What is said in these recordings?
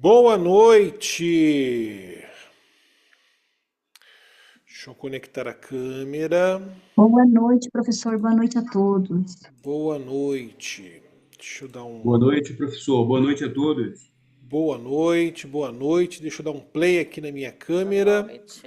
Boa noite. Deixa eu conectar a câmera. Boa noite, professor. Boa noite a todos. Boa noite. Deixa eu dar um Boa noite, professor. Boa noite a todos. boa noite, boa noite. Deixa eu dar um play aqui na minha Boa câmera. noite.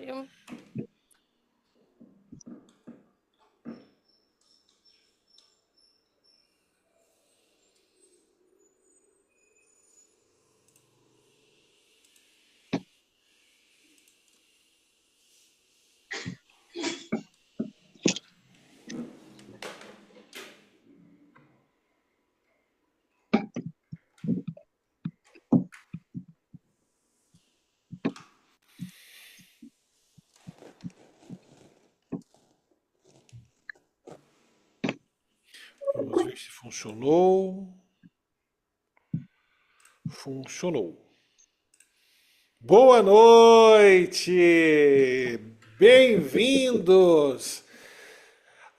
Vamos ver se funcionou. Funcionou. Boa noite! Bem-vindos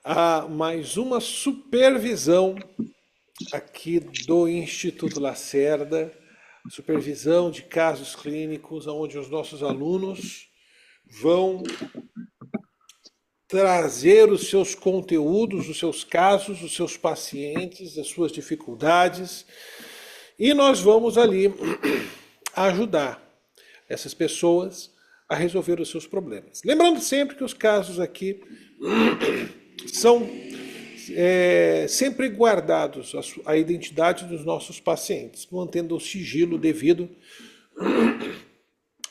a mais uma supervisão aqui do Instituto Lacerda, supervisão de casos clínicos, onde os nossos alunos vão trazer os seus conteúdos, os seus casos, os seus pacientes, as suas dificuldades, e nós vamos ali ajudar essas pessoas a resolver os seus problemas. Lembrando sempre que os casos aqui são sempre guardados a identidade dos nossos pacientes, mantendo o sigilo devido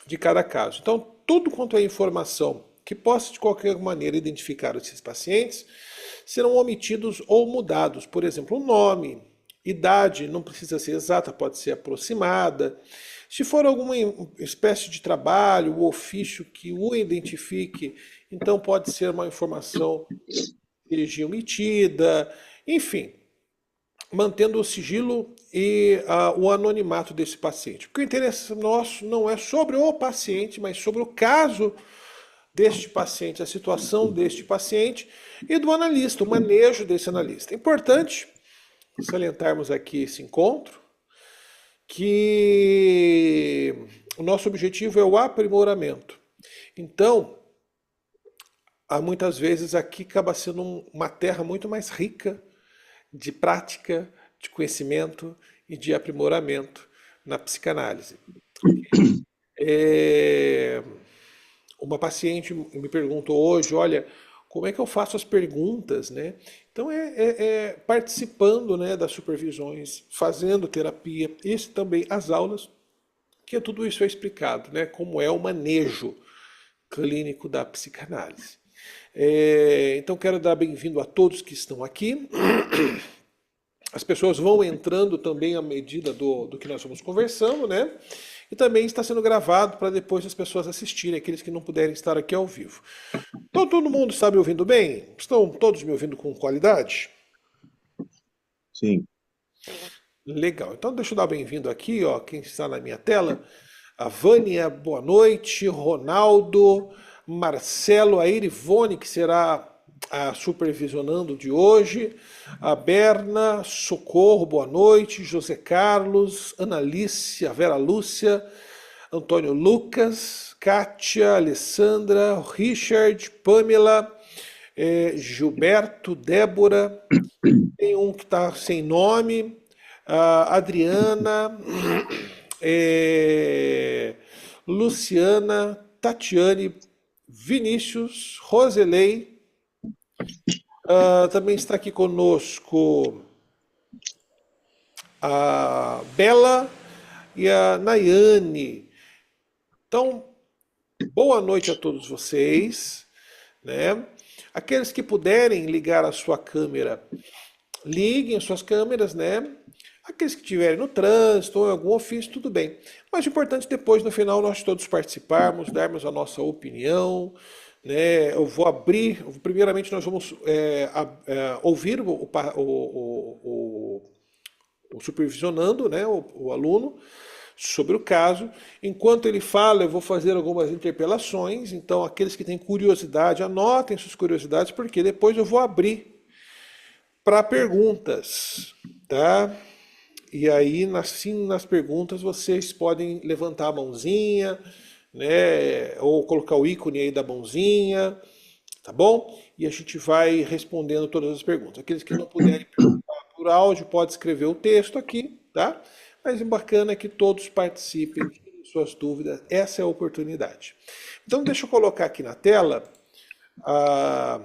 de cada caso. Então, tudo quanto é informação que possa de qualquer maneira identificar esses pacientes serão omitidos ou mudados. Por exemplo, o nome, idade, não precisa ser exata, pode ser aproximada. Se for alguma espécie de trabalho, o ofício que o identifique, então pode ser uma informação dirigir omitida, enfim, mantendo o sigilo e o anonimato desse paciente. Porque o interesse nosso não é sobre o paciente, mas sobre o caso deste paciente, a situação deste paciente e do analista, o manejo desse analista. É importante salientarmos aqui esse encontro, que o nosso objetivo é o aprimoramento. Então, há muitas vezes aqui acaba sendo uma terra muito mais rica de prática, de conhecimento e de aprimoramento na psicanálise. Uma paciente me perguntou hoje, olha, como é que eu faço as perguntas, né? Então é participando, né, das supervisões, fazendo terapia, e também as aulas, que tudo isso é explicado, né? Como é o manejo clínico da psicanálise. Então quero dar bem-vindo a todos que estão aqui. As pessoas vão entrando também à medida do que nós vamos conversando, né? E também está sendo gravado para depois as pessoas assistirem, aqueles que não puderem estar aqui ao vivo. Então todo mundo está me ouvindo bem? Estão todos me ouvindo com qualidade? Sim. Legal. Então deixa eu dar bem-vindo aqui, ó, quem está na minha tela. A Vânia, boa noite. Ronaldo, Marcelo, a Irivone, que será a supervisionando de hoje. A Berna, Socorro, boa noite. José Carlos, Analice, a Vera Lúcia, Antônio Lucas, Kátia, Alessandra, Richard, Pamela, Gilberto, Débora, tem um que está sem nome, a Adriana, Luciana, Tatiane, Vinícius, Roselei, também está aqui conosco a Bela e a Nayane. Então, boa noite a todos vocês, né? Aqueles que puderem ligar a sua câmera, liguem as suas câmeras, né? Aqueles que estiverem no trânsito ou em algum ofício, tudo bem. Mas o importante é depois, no final, nós todos participarmos, darmos a nossa opinião, né? Eu vou abrir, primeiramente nós vamos ouvir o supervisionando, né? O aluno, sobre o caso. Enquanto ele fala, eu vou fazer algumas interpelações. Então, aqueles que têm curiosidade, anotem suas curiosidades, porque depois eu vou abrir para perguntas, tá? E aí, assim, nas perguntas, vocês podem levantar a mãozinha, né? Ou colocar o ícone aí da mãozinha, tá bom? E a gente vai respondendo todas as perguntas. Aqueles que não puderem perguntar por áudio, pode escrever o texto aqui, tá? Mas o bacana é que todos participem, tirem suas dúvidas. Essa é a oportunidade. Então, deixa eu colocar aqui na tela a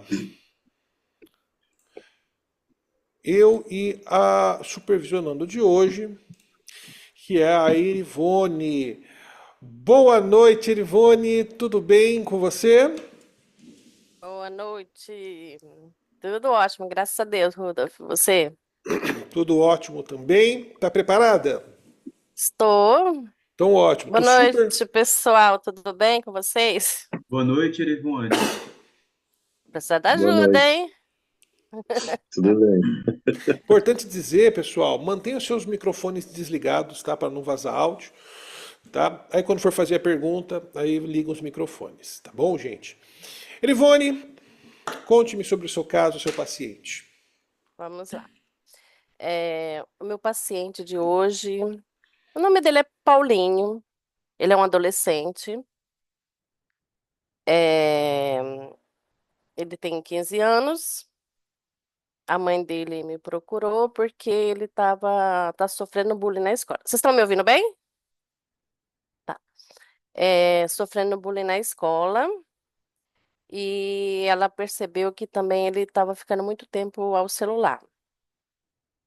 eu e a supervisionando de hoje, que é a Irivone. Boa noite, Irivone. Tudo bem com você? Boa noite. Tudo ótimo, graças a Deus, Rudolf. Você? Tudo ótimo também. Tá preparada? Estou. Então, ótimo. Boa Tô super. noite, pessoal. Tudo bem com vocês? Boa noite, Erivone. Precisa de Boa ajuda, noite. hein? Tudo bem? Importante dizer, pessoal, mantenha os seus microfones desligados, tá? Para não vazar áudio, tá? Aí quando for fazer a pergunta, aí liga os microfones, tá bom, gente? Irivone, conte-me sobre o seu caso, o seu paciente. Vamos lá. O meu paciente de hoje, o nome dele é Paulinho. Ele é um adolescente. É, Ele tem 15 anos. A mãe dele me procurou porque ele tá sofrendo bullying na escola. Vocês estão me ouvindo bem? Tá. Sofrendo bullying na escola. E ela percebeu que também ele estava ficando muito tempo ao celular.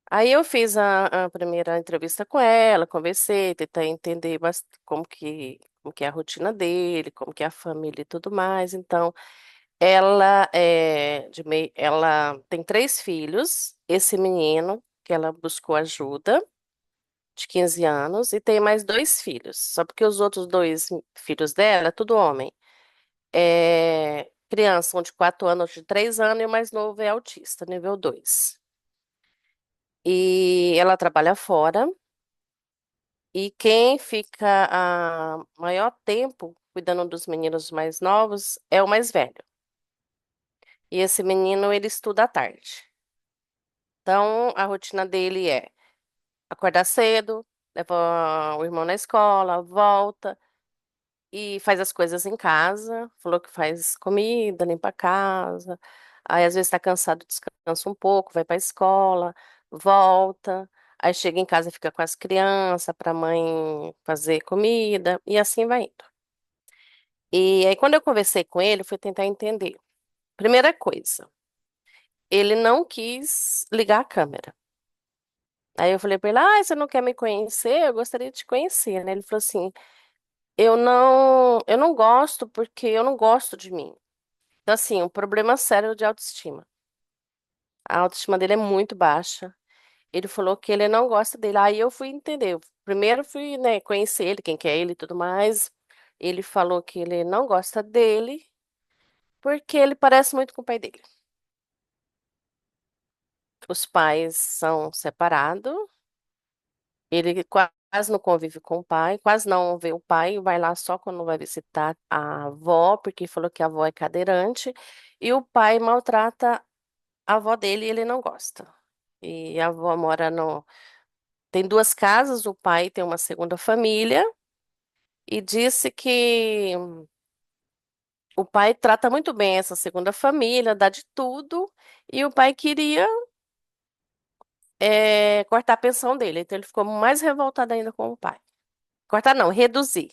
Aí eu fiz a primeira entrevista com ela, conversei, tentei entender como que é a rotina dele, como que é a família e tudo mais. Então, ela tem 3 filhos, esse menino, que ela buscou ajuda, de 15 anos, e tem mais 2 filhos. Só porque os outros 2 filhos dela, é tudo homem. Criança, um de 4 anos, outro de 3 anos, e o mais novo é autista, nível 2. E ela trabalha fora, e quem fica a maior tempo cuidando dos meninos mais novos é o mais velho. E esse menino, ele estuda à tarde. Então, a rotina dele é acordar cedo, leva o irmão na escola, volta e faz as coisas em casa. Falou que faz comida, limpa a casa. Aí às vezes está cansado, descansa um pouco, vai para a escola, volta. Aí chega em casa e fica com as crianças para a mãe fazer comida e assim vai indo. E aí quando eu conversei com ele, fui tentar entender. Primeira coisa, ele não quis ligar a câmera. Aí eu falei para ele: "Ah, você não quer me conhecer? Eu gostaria de te conhecer", né? Ele falou assim: eu não gosto porque eu não gosto de mim". Então, assim, um problema sério de autoestima. A autoestima dele é muito baixa. Ele falou que ele não gosta dele. Aí eu fui entender. Eu primeiro fui, né, conhecer ele, quem que é ele e tudo mais. Ele falou que ele não gosta dele porque ele parece muito com o pai dele. Os pais são separados. Ele quase não convive com o pai, quase não vê o pai, vai lá só quando vai visitar a avó, porque falou que a avó é cadeirante. E o pai maltrata a avó dele e ele não gosta. E a avó mora no. Tem 2 casas, o pai tem uma segunda família e disse que o pai trata muito bem essa segunda família, dá de tudo, e o pai queria cortar a pensão dele. Então ele ficou mais revoltado ainda com o pai. Cortar não, reduzir.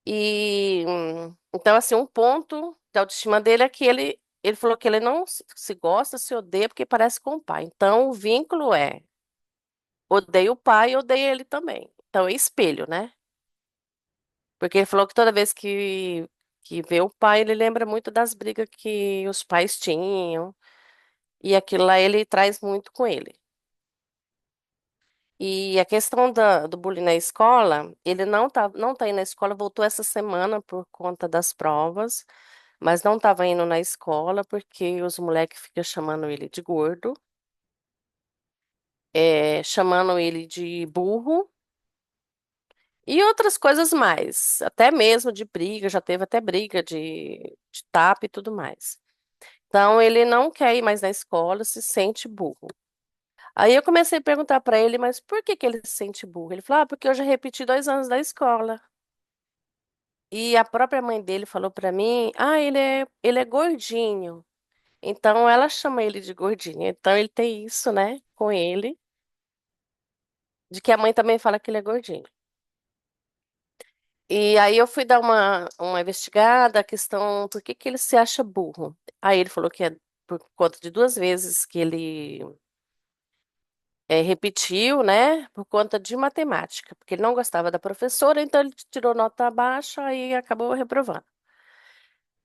Então, assim, um ponto da autoestima dele é que ele falou que ele não se gosta, se odeia porque parece com o pai. Então, o vínculo é odeio o pai e odeio ele também. Então, é espelho, né? Porque ele falou que toda vez que vê o pai, ele lembra muito das brigas que os pais tinham. E aquilo lá ele traz muito com ele. E a questão do bullying na escola, ele não tá indo na escola, voltou essa semana por conta das provas, mas não estava indo na escola porque os moleques ficam chamando ele de gordo, chamando ele de burro e outras coisas mais, até mesmo de briga, já teve até briga de tapa e tudo mais. Então, ele não quer ir mais na escola, se sente burro. Aí eu comecei a perguntar pra ele, mas por que que ele se sente burro? Ele falou, porque eu já repeti 2 anos da escola. E a própria mãe dele falou pra mim, ele é gordinho. Então ela chama ele de gordinho. Então ele tem isso, né, com ele, de que a mãe também fala que ele é gordinho. E aí eu fui dar uma investigada, a questão, por que que ele se acha burro? Aí ele falou que é por conta de 2 vezes que ele repetiu, né, por conta de matemática, porque ele não gostava da professora, então ele tirou nota baixa e acabou reprovando.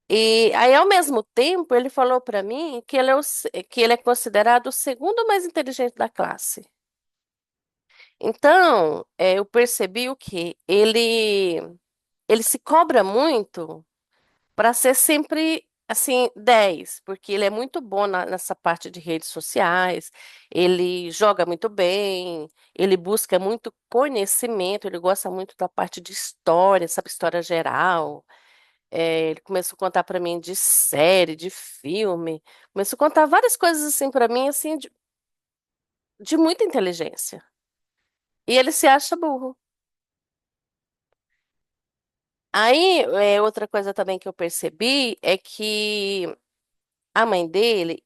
E aí, ao mesmo tempo, ele falou para mim que que ele é considerado o segundo mais inteligente da classe. Então, eu percebi o quê? Ele se cobra muito para ser sempre assim 10, porque ele é muito bom nessa parte de redes sociais, ele joga muito bem, ele busca muito conhecimento, ele gosta muito da parte de história, sabe, história geral. Ele começou a contar para mim de série, de filme, começou a contar várias coisas assim para mim assim de muita inteligência. E ele se acha burro. Aí, outra coisa também que eu percebi é que a mãe dele,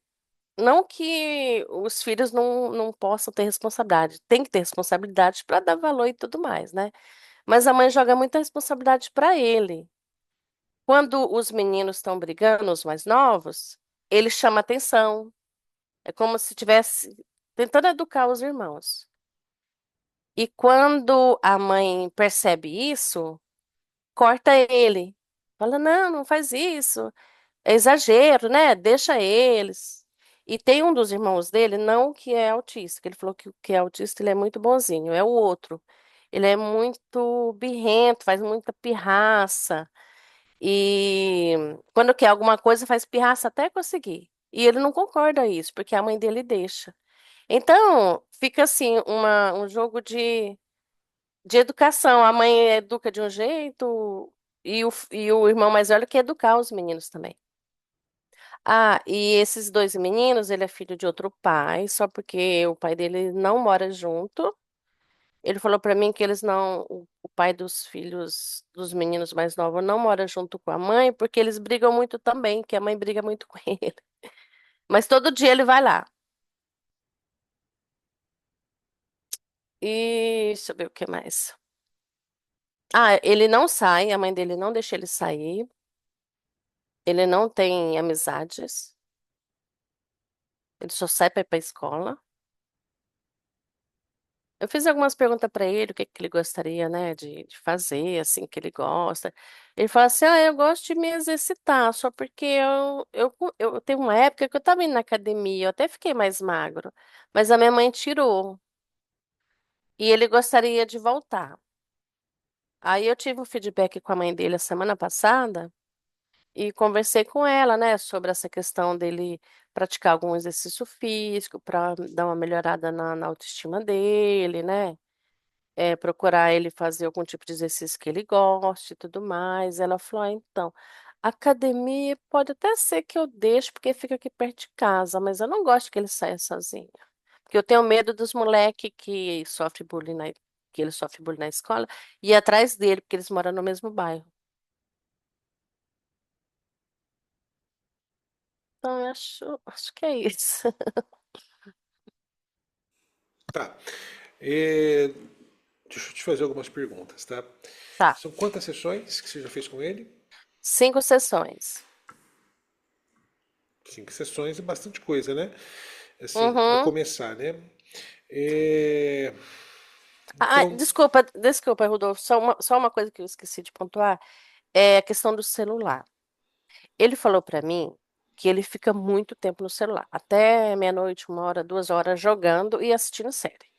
não que os filhos não possam ter responsabilidade, tem que ter responsabilidade para dar valor e tudo mais, né? Mas a mãe joga muita responsabilidade para ele. Quando os meninos estão brigando, os mais novos, ele chama atenção. É como se estivesse tentando educar os irmãos. E quando a mãe percebe isso, corta ele. Fala, não, não faz isso. É exagero, né? Deixa eles. E tem um dos irmãos dele, não o que é autista, que ele falou que o que é autista ele é muito bonzinho, é o outro. Ele é muito birrento, faz muita pirraça. E quando quer alguma coisa, faz pirraça até conseguir. E ele não concorda isso, porque a mãe dele deixa. Então, fica assim, um jogo de educação. A mãe educa de um jeito e o irmão mais velho quer educar os meninos também. Ah, e esses dois meninos, ele é filho de outro pai, só porque o pai dele não mora junto. Ele falou pra mim que eles não, o pai dos filhos dos meninos mais novos não mora junto com a mãe, porque eles brigam muito também, que a mãe briga muito com ele. Mas todo dia ele vai lá. E deixa eu ver o que mais. Ah, ele não sai, a mãe dele não deixa ele sair. Ele não tem amizades. Ele só sai para ir para escola. Eu fiz algumas perguntas para ele, o que que ele gostaria, né, de fazer, assim, que ele gosta. Ele fala assim, eu gosto de me exercitar, só porque eu tenho uma época que eu estava indo na academia, eu até fiquei mais magro, mas a minha mãe tirou, e ele gostaria de voltar. Aí eu tive um feedback com a mãe dele a semana passada, e conversei com ela, né, sobre essa questão dele praticar algum exercício físico para dar uma melhorada na autoestima dele, né? Procurar ele fazer algum tipo de exercício que ele goste e tudo mais. Ela falou: então, academia pode até ser que eu deixe, porque fica aqui perto de casa, mas eu não gosto que ele saia sozinho. Porque eu tenho medo dos moleques que ele sofre bullying na escola, e ir atrás dele, porque eles moram no mesmo bairro. Então, eu acho que é isso. Tá. É, deixa eu te fazer algumas perguntas, tá? Tá. São quantas sessões que você já fez com ele? 5 sessões. 5 sessões é bastante coisa, né? Assim, para Uhum. começar, né? É, então, Desculpa, Rodolfo. Só uma coisa que eu esqueci de pontuar é a questão do celular. Ele falou pra mim que ele fica muito tempo no celular, até meia-noite, 1 hora, 2 horas jogando e assistindo série.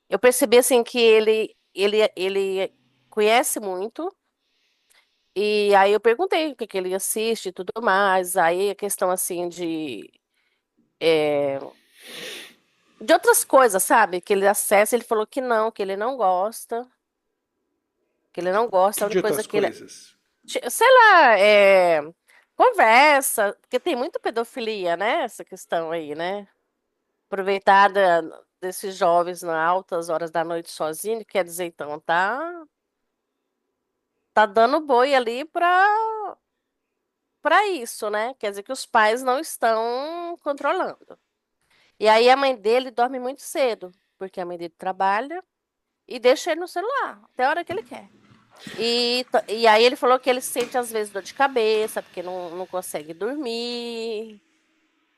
Eu percebi assim que ele conhece muito e aí eu perguntei o que que ele assiste e tudo mais. Aí a questão assim eh, de outras coisas, sabe? Que ele acessa, ele falou que ele não gosta, que ele não gosta. A que de única coisa outras que ele, coisas? sei lá, conversa, porque tem muita pedofilia, né? Essa questão aí, né? Aproveitada. desses jovens nas altas horas da noite sozinho, quer dizer, então, tá dando boi ali para isso, né? Quer dizer que os pais não estão controlando. E aí a mãe dele dorme muito cedo, porque a mãe dele trabalha e deixa ele no celular até a hora que ele quer. E aí ele falou que ele sente às vezes dor de cabeça, porque não consegue dormir,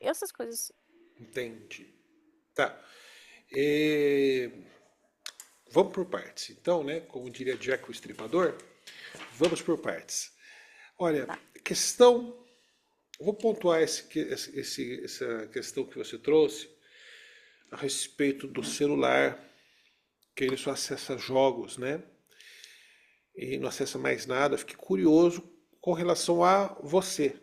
e essas coisas. Entendi. Tá. É, vamos por partes. Então, né, como diria Jack o Estripador, vamos por partes. Olha, Tá. questão. Vou pontuar essa questão que você trouxe a respeito do celular, que ele só acessa jogos, né? E não acessa mais nada. Fiquei curioso com relação a você,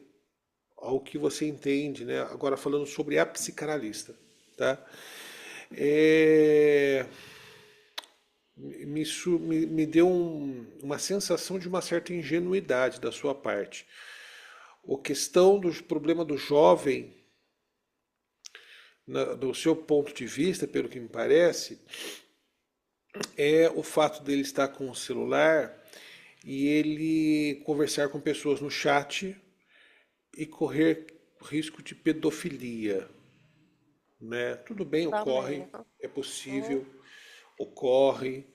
ao que você entende, né? Agora falando sobre a psicanalista, tá? É, me deu uma sensação de uma certa ingenuidade da sua parte. A questão do problema do jovem, do seu ponto de vista, pelo que me parece, é o fato dele estar com o celular e ele conversar com pessoas no chat e correr risco de pedofilia, né? Tudo bem, Também. ocorre, é Uhum. possível, ocorre,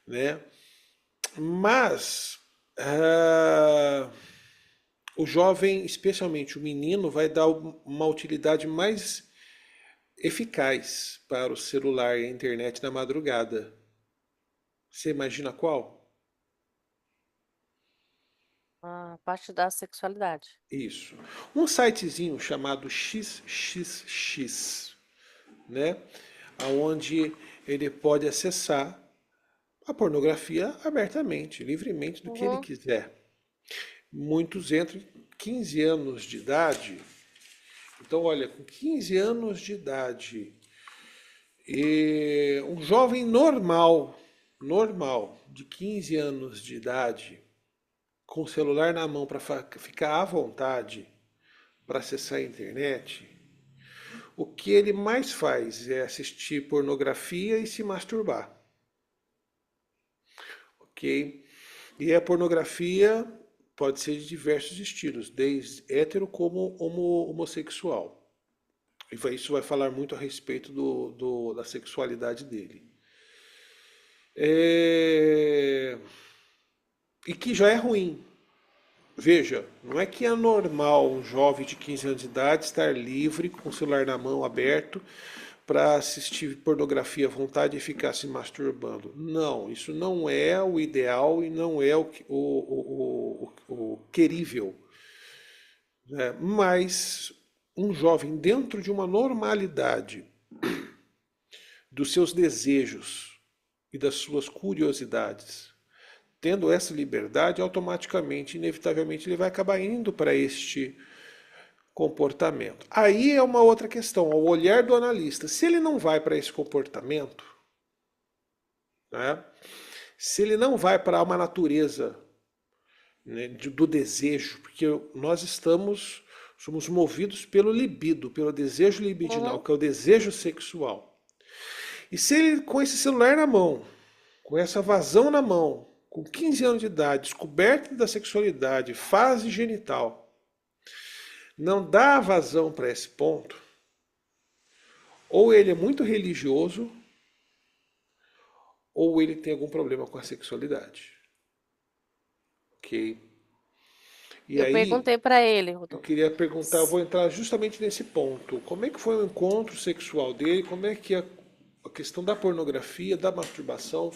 né? Mas o jovem, especialmente o menino, vai dar uma utilidade mais eficaz para o celular e a internet na madrugada. Você imagina qual? A parte da sexualidade. Isso. Um sitezinho chamado XXX, né? Onde ele pode acessar a pornografia abertamente, livremente, do que ele Uhum. quiser. Muitos entram 15 anos de idade. Então, olha, com 15 anos de idade, e um jovem normal, de 15 anos de idade, com o celular na mão para ficar à vontade para acessar a internet, o que ele mais faz é assistir pornografia e se masturbar, ok? E a pornografia pode ser de diversos estilos, desde hétero como homossexual. E isso vai falar muito a respeito da sexualidade dele. É, e que já é ruim. Veja, não é que é normal um jovem de 15 anos de idade estar livre, com o celular na mão, aberto, para assistir pornografia à vontade e ficar se masturbando. Não, isso não é o ideal e não é o querível, né? Mas um jovem dentro de uma normalidade dos seus desejos e das suas curiosidades, tendo essa liberdade, automaticamente, inevitavelmente, ele vai acabar indo para este comportamento. Aí é uma outra questão, ao olhar do analista. Se ele não vai para esse comportamento, né, se ele não vai para uma natureza, né, do desejo, porque nós somos movidos pelo libido, pelo desejo libidinal, Uhum. que é o desejo sexual. E se ele, com esse celular na mão, com essa vazão na mão, com 15 anos de idade, descoberto da sexualidade, fase genital, não dá vazão para esse ponto, ou ele é muito religioso, ou ele tem algum problema com a sexualidade. Ok? E Eu aí, perguntei para ele, eu Rodolfo. queria perguntar, eu s- vou entrar justamente nesse ponto. Como é que foi o encontro sexual dele? Como é que a questão da pornografia, da masturbação,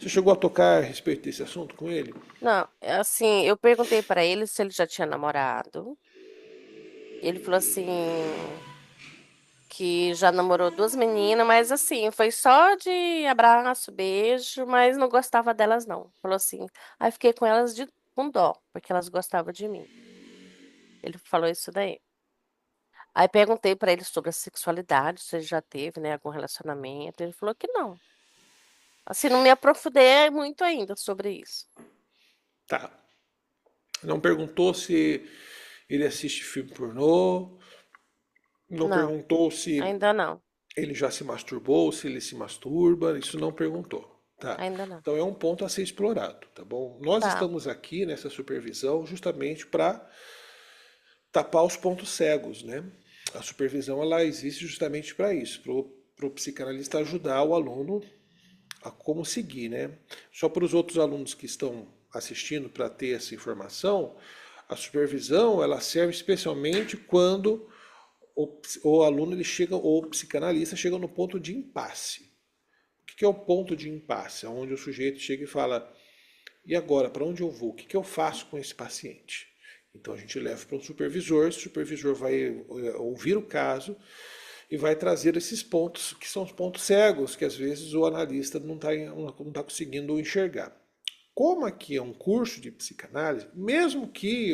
você chegou a tocar a respeito desse assunto com ele? Não, é assim, eu perguntei para ele se ele já tinha namorado. Ele falou assim que já namorou duas meninas, mas assim, foi só de abraço, beijo, mas não gostava delas não. Falou assim, aí fiquei com elas com dó, porque elas gostavam de mim. Ele falou isso daí. Aí perguntei pra ele sobre a sexualidade, se ele já teve, né, algum relacionamento. Ele falou que não. Assim, não me aprofundei muito ainda sobre isso. Tá. Não perguntou se ele assiste filme pornô, não Não, perguntou se ainda não. Ele já se masturbou, se ele se masturba, isso não perguntou, tá? Ainda não. Então é um ponto a ser explorado, tá bom? Nós Tá, estamos aqui nessa supervisão justamente para tapar os pontos cegos, né? A supervisão ela existe justamente para isso, para o psicanalista ajudar o aluno a como seguir, né? Só para os outros alunos que estão assistindo para ter essa informação, a supervisão ela serve especialmente quando o aluno ele chega, ou o psicanalista chega no ponto de impasse. O que é o ponto de impasse? Onde o sujeito chega e fala: e agora, para onde eu vou? O que eu faço com esse paciente? Então a gente leva para um supervisor, o supervisor vai ouvir o caso e vai trazer esses pontos, que são os pontos cegos, que às vezes o analista não tá conseguindo enxergar. Como aqui é um curso de psicanálise, mesmo que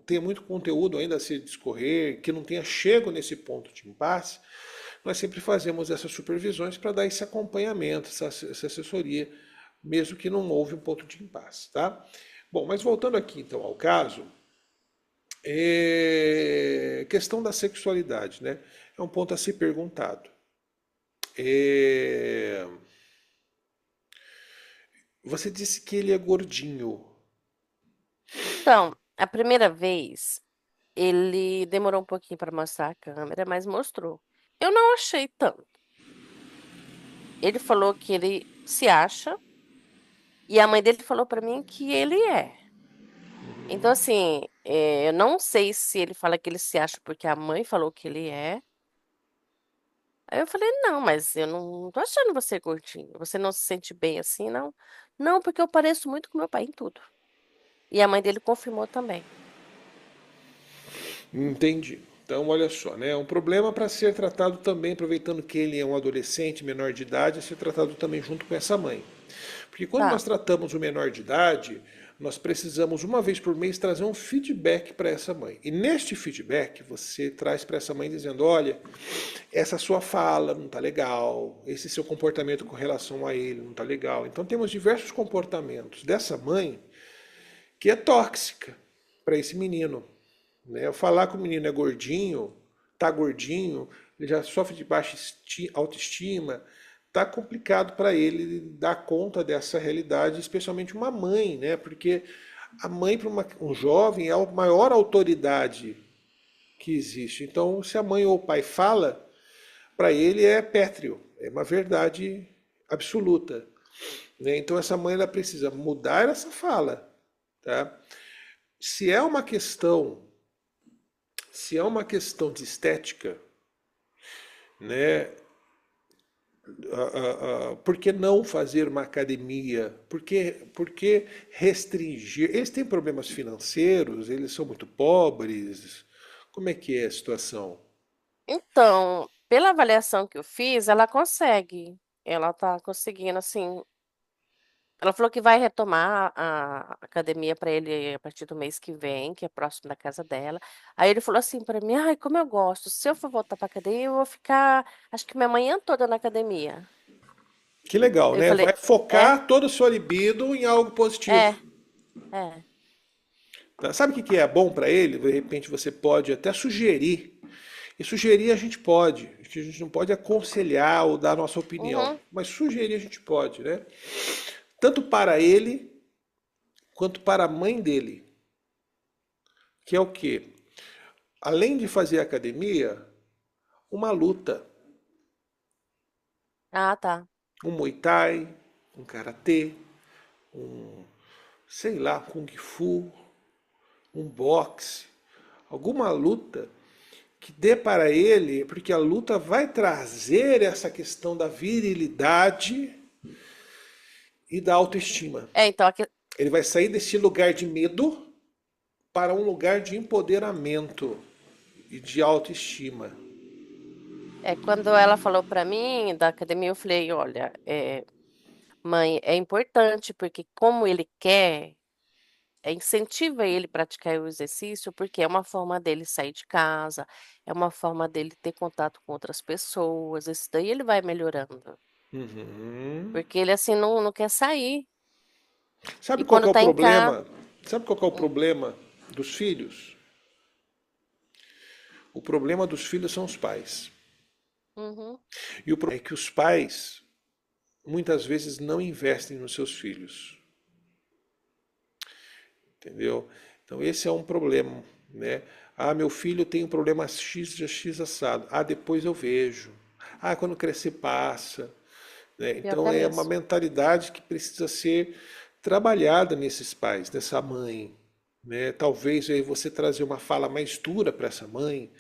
tenha muito conteúdo ainda a se discorrer, que não tenha chego nesse ponto de impasse, nós sempre fazemos essas supervisões para dar esse acompanhamento, essa assessoria, mesmo que não houve um ponto de impasse, tá? Bom, mas voltando aqui então ao caso, questão da sexualidade, né? É um ponto a ser perguntado. É, Você disse que ele é gordinho. então, a primeira vez ele demorou um pouquinho para mostrar a câmera, mas mostrou. Eu não achei tanto. Ele falou que ele se acha e a mãe dele falou para mim que ele é. Então, assim, eu não sei se ele fala que ele se acha porque a mãe falou que ele é. Aí eu falei, não, mas eu não tô achando você gordinho. Você não se sente bem assim, não? Não, porque eu pareço muito com meu pai em tudo. E a mãe dele confirmou também. Entendi. Então, olha só, né? É um problema para ser tratado também, aproveitando que ele é um adolescente menor de idade, a ser tratado também junto com essa mãe. Porque quando nós Tá. tratamos o menor de idade, nós precisamos, uma vez por mês, trazer um feedback para essa mãe. E neste feedback, você traz para essa mãe dizendo: olha, essa sua fala não está legal, esse seu comportamento com relação a ele não está legal. Então, temos diversos comportamentos dessa mãe que é tóxica para esse menino. Né? Eu falar que o menino é gordinho, tá gordinho, ele já sofre de baixa autoestima, tá complicado para ele dar conta dessa realidade, especialmente uma mãe, né? Porque a mãe para um jovem é a maior autoridade que existe. Então, se a mãe ou o pai fala, para ele é pétreo, é uma verdade absoluta. Né? Então, essa mãe ela precisa mudar essa fala, tá? Se é uma questão se é uma questão de estética, né, por que não fazer uma academia? Por que restringir? Eles têm problemas financeiros, eles são muito pobres. Como é que é a situação? Então, pela avaliação que eu fiz, ela consegue. Ela tá conseguindo, assim. Ela falou que vai retomar a academia para ele a partir do mês que vem, que é próximo da casa dela. Aí ele falou assim para mim: ai, como eu gosto. Se eu for voltar para academia, eu vou ficar, acho que minha manhã toda na academia. Que legal, Eu né? falei: Vai é, focar todo o seu libido em algo positivo. é, é. Tá? Sabe o que é bom para ele? De repente você pode até sugerir. E sugerir a gente pode. A gente não pode aconselhar ou dar nossa opinião. Uhum. Mas sugerir a gente pode, né? Tanto para ele quanto para a mãe dele. Que é o quê? Além de fazer academia, uma luta. Ah, tá. Um Muay Thai, um Karatê, sei lá, Kung Fu, um boxe. Alguma luta que dê para ele, porque a luta vai trazer essa questão da virilidade e da autoestima. É, então, Ele vai sair desse lugar de medo para um lugar de empoderamento e de autoestima. quando ela falou para mim da academia, eu falei: olha, mãe, é importante porque como ele quer. Incentiva ele a praticar o exercício, porque é uma forma dele sair de casa, é uma forma dele ter contato com outras pessoas, isso daí ele vai melhorando. Uhum. Porque ele assim não quer sair. Sabe E qual que quando é o tá em casa. problema? Sabe qual que é o problema dos filhos? O problema dos filhos são os pais. Uhum. E o problema é que os pais muitas vezes não investem nos seus filhos, entendeu? Então esse é um problema, né? Ah, meu filho tem um problema X, X assado. Ah, depois eu vejo. Ah, quando crescer passa, né? Pior Então que é é uma mesmo. mentalidade que precisa ser trabalhada nesses pais, nessa mãe, né? Talvez aí você trazer uma fala mais dura para essa mãe,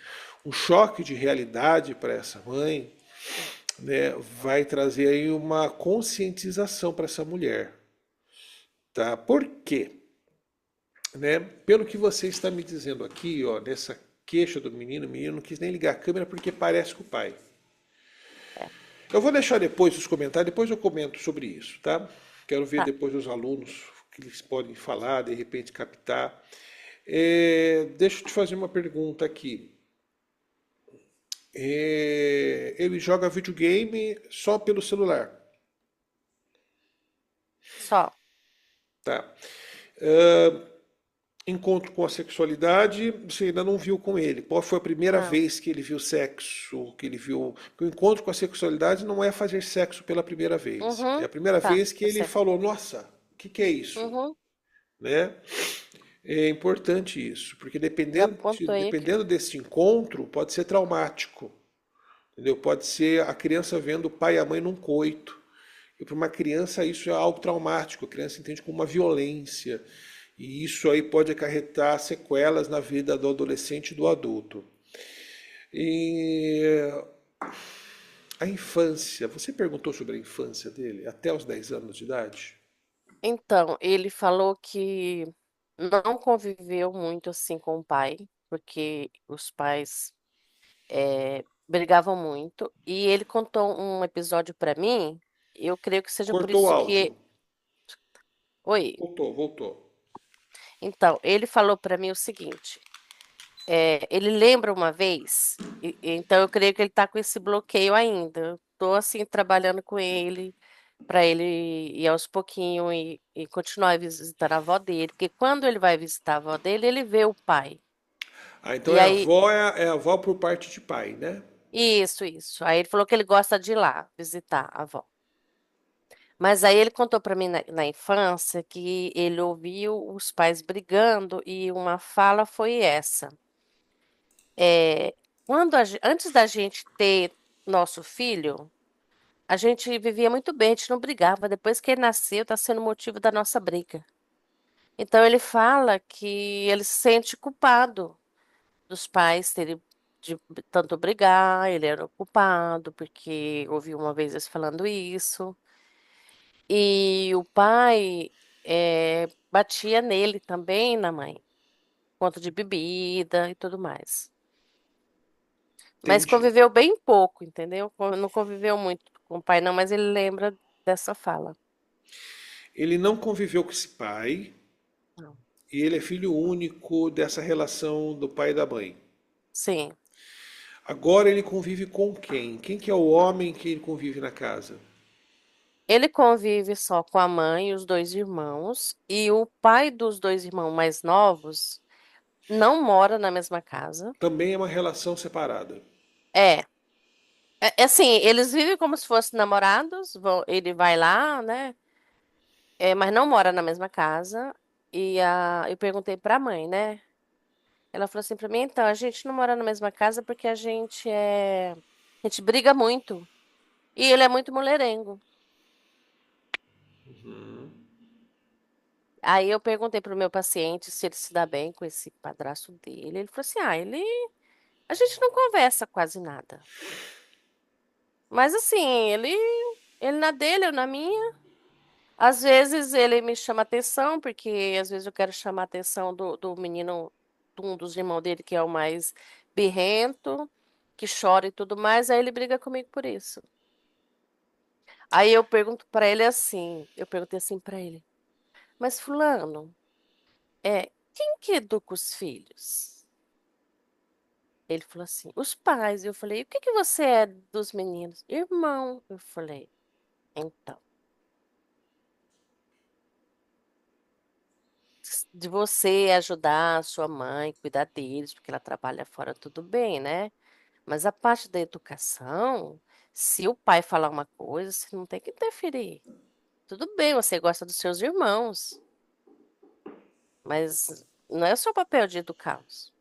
um choque de realidade para essa mãe, né? Vai trazer aí uma conscientização para essa mulher, tá? Por quê? Né? Pelo que você está me dizendo aqui, ó, nessa queixa do menino, o menino não quis nem ligar a câmera porque parece com o pai. É. Eu vou deixar depois os comentários, depois eu comento sobre isso, tá? Quero ver Tá. depois os alunos que eles podem falar, de repente captar. Deixa eu te fazer uma pergunta aqui. Ele joga videogame só pelo celular, Só. tá? Encontro com a sexualidade, você ainda não viu com ele. Qual foi a primeira Não. vez que ele viu sexo, que ele viu... Porque o encontro com a sexualidade não é fazer sexo pela primeira vez. É Uhum. a primeira Tá. vez que Eu ele sei. falou, nossa, o que é isso? Uhum. Né? É importante isso, porque Já dependendo, apontou aí que. dependendo desse encontro, pode ser traumático. Entendeu? Pode ser a criança vendo o pai e a mãe num coito. E para uma criança isso é algo traumático, a criança entende como uma violência. E isso aí pode acarretar sequelas na vida do adolescente e do adulto. E a infância, você perguntou sobre a infância dele, até os 10 anos de idade? Então, ele falou que não conviveu muito assim com o pai, porque os pais brigavam muito. E ele contou um episódio pra mim. Eu creio que seja por Cortou o isso áudio. que. Oi. Voltou, voltou. Então, ele falou pra mim o seguinte. Ele lembra uma vez, então eu creio que ele tá com esse bloqueio ainda. Eu tô assim trabalhando com ele para ele ir aos pouquinhos e continuar visitando a avó dele, porque quando ele vai visitar a avó dele, ele vê o pai. Ah, então E é aí, avó, é avó por parte de pai, né? isso. Aí ele falou que ele gosta de ir lá visitar a avó. Mas aí ele contou para mim na infância que ele ouviu os pais brigando e uma fala foi essa. É, antes da gente ter nosso filho, a gente vivia muito bem, a gente não brigava. Depois que ele nasceu, está sendo motivo da nossa briga. Então ele fala que ele se sente culpado dos pais terem de tanto brigar, ele era o culpado, porque ouviu uma vez eles falando isso. E o pai batia nele também, na mãe, conta de bebida e tudo mais. Mas Entendi. conviveu bem pouco, entendeu? Não conviveu muito com o pai, não, mas ele lembra dessa fala. Ele não conviveu com esse pai Não. e ele é filho único dessa relação do pai e da mãe. Sim. Agora ele convive com quem? Quem que é o homem que ele convive na casa? Ele convive só com a mãe e os dois irmãos, e o pai dos dois irmãos mais novos não mora na mesma casa. Também é uma relação separada. É, é assim, eles vivem como se fossem namorados, ele vai lá, né? Mas não mora na mesma casa. Eu perguntei pra mãe, né? Ela falou assim pra mim, então, a gente não mora na mesma casa porque a gente briga muito. E ele é muito mulherengo. Aí eu perguntei pro meu paciente se ele se dá bem com esse padrasto dele. Ele falou assim: a gente não conversa quase nada. Mas assim, ele na dele, eu na minha. Às vezes ele me chama atenção, porque às vezes eu quero chamar a atenção do menino, de um dos irmãos dele, que é o mais birrento, que chora e tudo mais. Aí ele briga comigo por isso. Aí eu pergunto pra ele assim, eu perguntei assim pra ele: mas fulano, quem que educa os filhos? Ele falou assim, os pais. Eu falei, o que que você é dos meninos? Irmão. Eu falei, então, de você ajudar a sua mãe, cuidar deles, porque ela trabalha fora, tudo bem, né? Mas a parte da educação, se o pai falar uma coisa, você não tem que interferir. Tudo bem, você gosta dos seus irmãos, mas não é o seu papel de educá-los.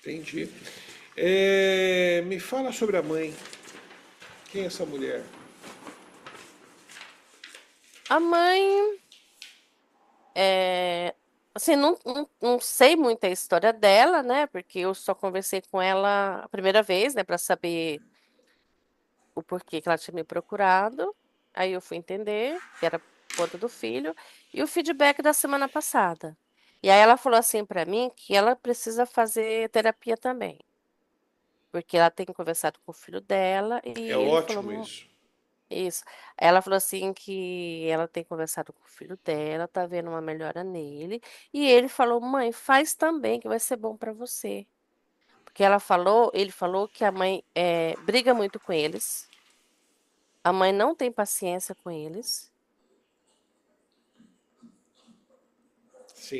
Entendi. Me fala sobre a mãe. Quem é essa mulher? A mãe, é, assim, não sei muito a história dela, né? Porque eu só conversei com ela a primeira vez, né, para saber o porquê que ela tinha me procurado. Aí eu fui entender que era por conta do filho e o feedback da semana passada. E aí ela falou assim para mim que ela precisa fazer terapia também, porque ela tem conversado com o filho dela É e ele falou ótimo isso. isso. Ela falou assim que ela tem conversado com o filho dela, tá vendo uma melhora nele, e ele falou: "Mãe, faz também que vai ser bom para você". Porque ele falou que a mãe briga muito com eles. A mãe não tem paciência com eles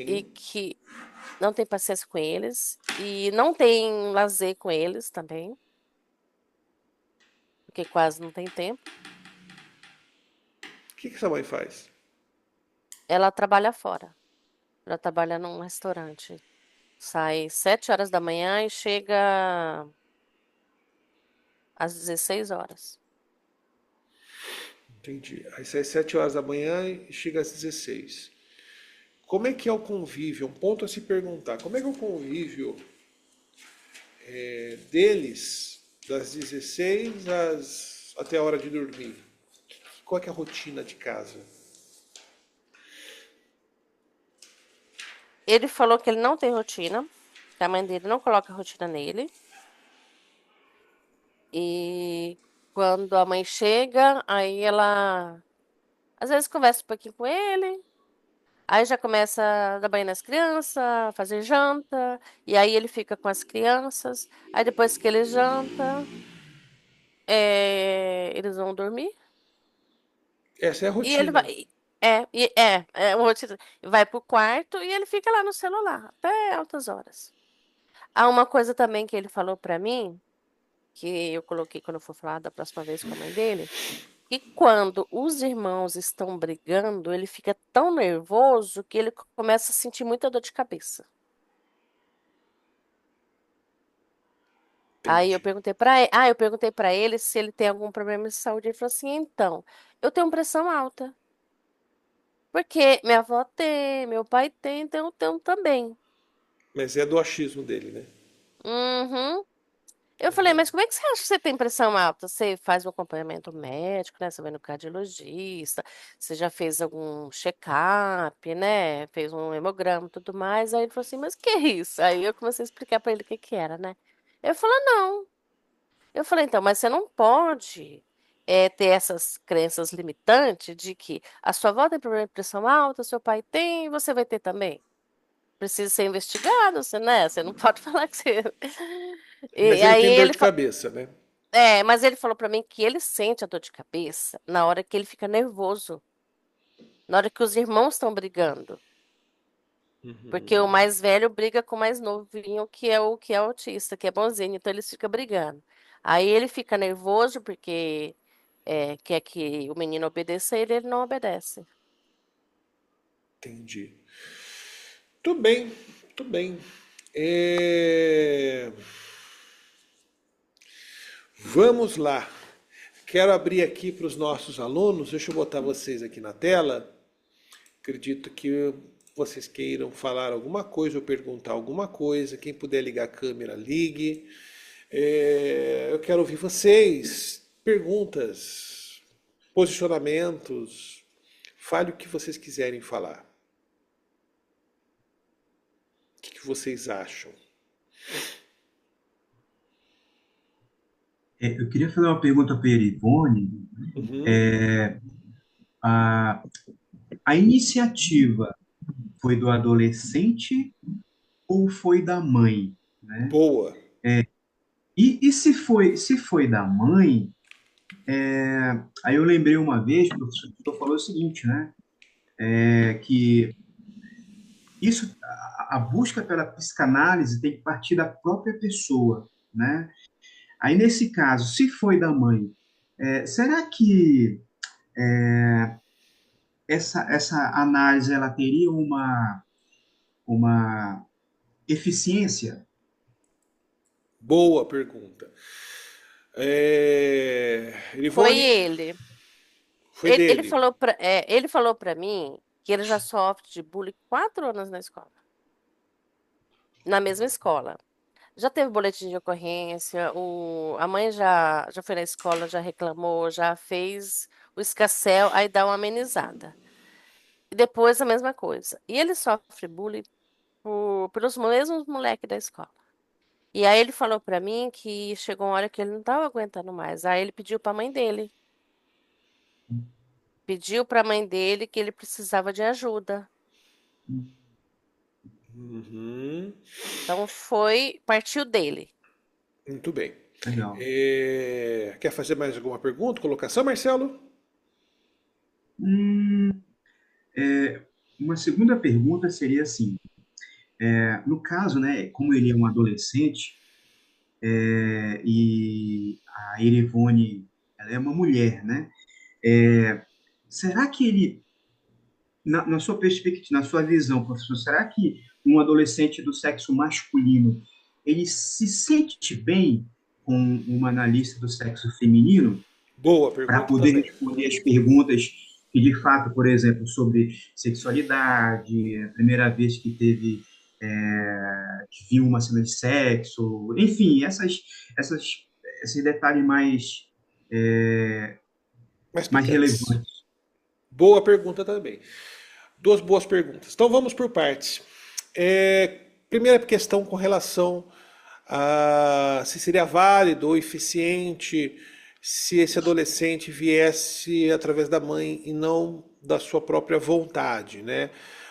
e Sim, que não tem paciência com eles e não tem lazer com eles também, porque quase não tem tempo. que essa mãe faz? Ela trabalha fora. Ela trabalha num restaurante. Sai 7 horas da manhã e chega às 16 horas. Entendi. Aí sai 7 horas da manhã e chega às 16. Como é que é o convívio? Um ponto a se perguntar. Como é que é o convívio deles das 16 até a hora de dormir? Qual é, que é a rotina de casa? Ele falou que ele não tem rotina, que a mãe dele não coloca rotina nele. E quando a mãe chega, aí ela às vezes conversa um pouquinho com ele, aí já começa a dar banho nas crianças, fazer janta, e aí ele fica com as crianças. Aí depois que ele janta, eles vão dormir. Essa é a E ele rotina. vai. O rotina, vai pro quarto e ele fica lá no celular até altas horas. Há uma coisa também que ele falou pra mim, que eu coloquei quando eu for falar da próxima vez com a mãe dele, que quando os irmãos estão brigando, ele fica tão nervoso que ele começa a sentir muita dor de cabeça. Aí Entendi. eu perguntei para ele se ele tem algum problema de saúde. Ele falou assim: então, eu tenho pressão alta. Porque minha avó tem, meu pai tem, então eu tenho também. Mas é do achismo dele, né? Uhum. Eu falei, mas como é que você acha que você tem pressão alta? Você faz um acompanhamento médico, né? Você vai no cardiologista, você já fez algum check-up, né? Fez um hemograma e tudo mais. Aí ele falou assim, mas que é isso? Aí eu comecei a explicar pra ele o que que era, né? Eu falei, não. Eu falei, então, mas você não pode ter essas crenças limitantes de que a sua avó tem problema de pressão alta, seu pai tem, você vai ter também. Precisa ser investigado, você, né? Você não pode falar que você. Mas E ele aí tem dor ele de cabeça, né? mas ele falou pra mim que ele sente a dor de cabeça na hora que ele fica nervoso, na hora que os irmãos estão brigando, porque o mais velho briga com o mais novinho, que é autista, que é bonzinho, então eles ficam brigando. Aí ele fica nervoso porque quer que o menino obedeça a ele, ele não obedece. Entendi. Tudo bem, tudo bem. É, Vamos lá. Quero abrir aqui para os nossos alunos. Deixa eu botar vocês aqui na tela. Acredito que vocês queiram falar alguma coisa ou perguntar alguma coisa. Quem puder ligar a câmera, ligue. Eu quero ouvir vocês. Perguntas, posicionamentos. Fale o que vocês quiserem falar. O que vocês acham? Eu queria fazer uma pergunta para a Ivone. Uhum. A, a iniciativa foi do adolescente ou foi da mãe, né? Boa. E se foi da mãe, aí eu lembrei uma vez, o professor falou o seguinte, né? Que isso, a busca pela psicanálise tem que partir da própria pessoa, né? Aí, nesse caso, se foi da mãe, será que essa análise ela teria uma eficiência? Boa pergunta. Foi Irivone, ele. foi Ele dele. falou para mim que ele já sofre de bullying 4 anos na escola, na mesma escola. Já teve boletim de ocorrência, a mãe já foi na escola, já reclamou, já fez o escarcéu, aí dá uma amenizada. E depois a mesma coisa. E ele sofre bullying pelos mesmos moleques da escola. E aí ele falou pra mim que chegou uma hora que ele não tava aguentando mais. Aí ele pediu pra mãe dele. Pediu pra mãe dele que ele precisava de ajuda. Uhum, Então partiu dele. muito bem. Legal. Quer fazer mais alguma pergunta, colocação, Marcelo? Hum, uma segunda pergunta seria assim, no caso, né, como ele é um adolescente, e a Erivone, ela é uma mulher, né? Será que ele, na sua perspectiva, na sua visão, professor, será que um adolescente do sexo masculino, ele se sente bem com uma analista do sexo feminino Boa para pergunta poder também. responder as perguntas que, de fato, por exemplo, sobre sexualidade, a primeira vez que teve, que viu uma cena de sexo, enfim, essas, esses detalhes é, Mais mais picantes. relevantes. Boa pergunta também. Duas boas perguntas. Então vamos por partes. Primeira questão com relação a se seria válido ou eficiente se esse adolescente viesse através da mãe e não da sua própria vontade, né?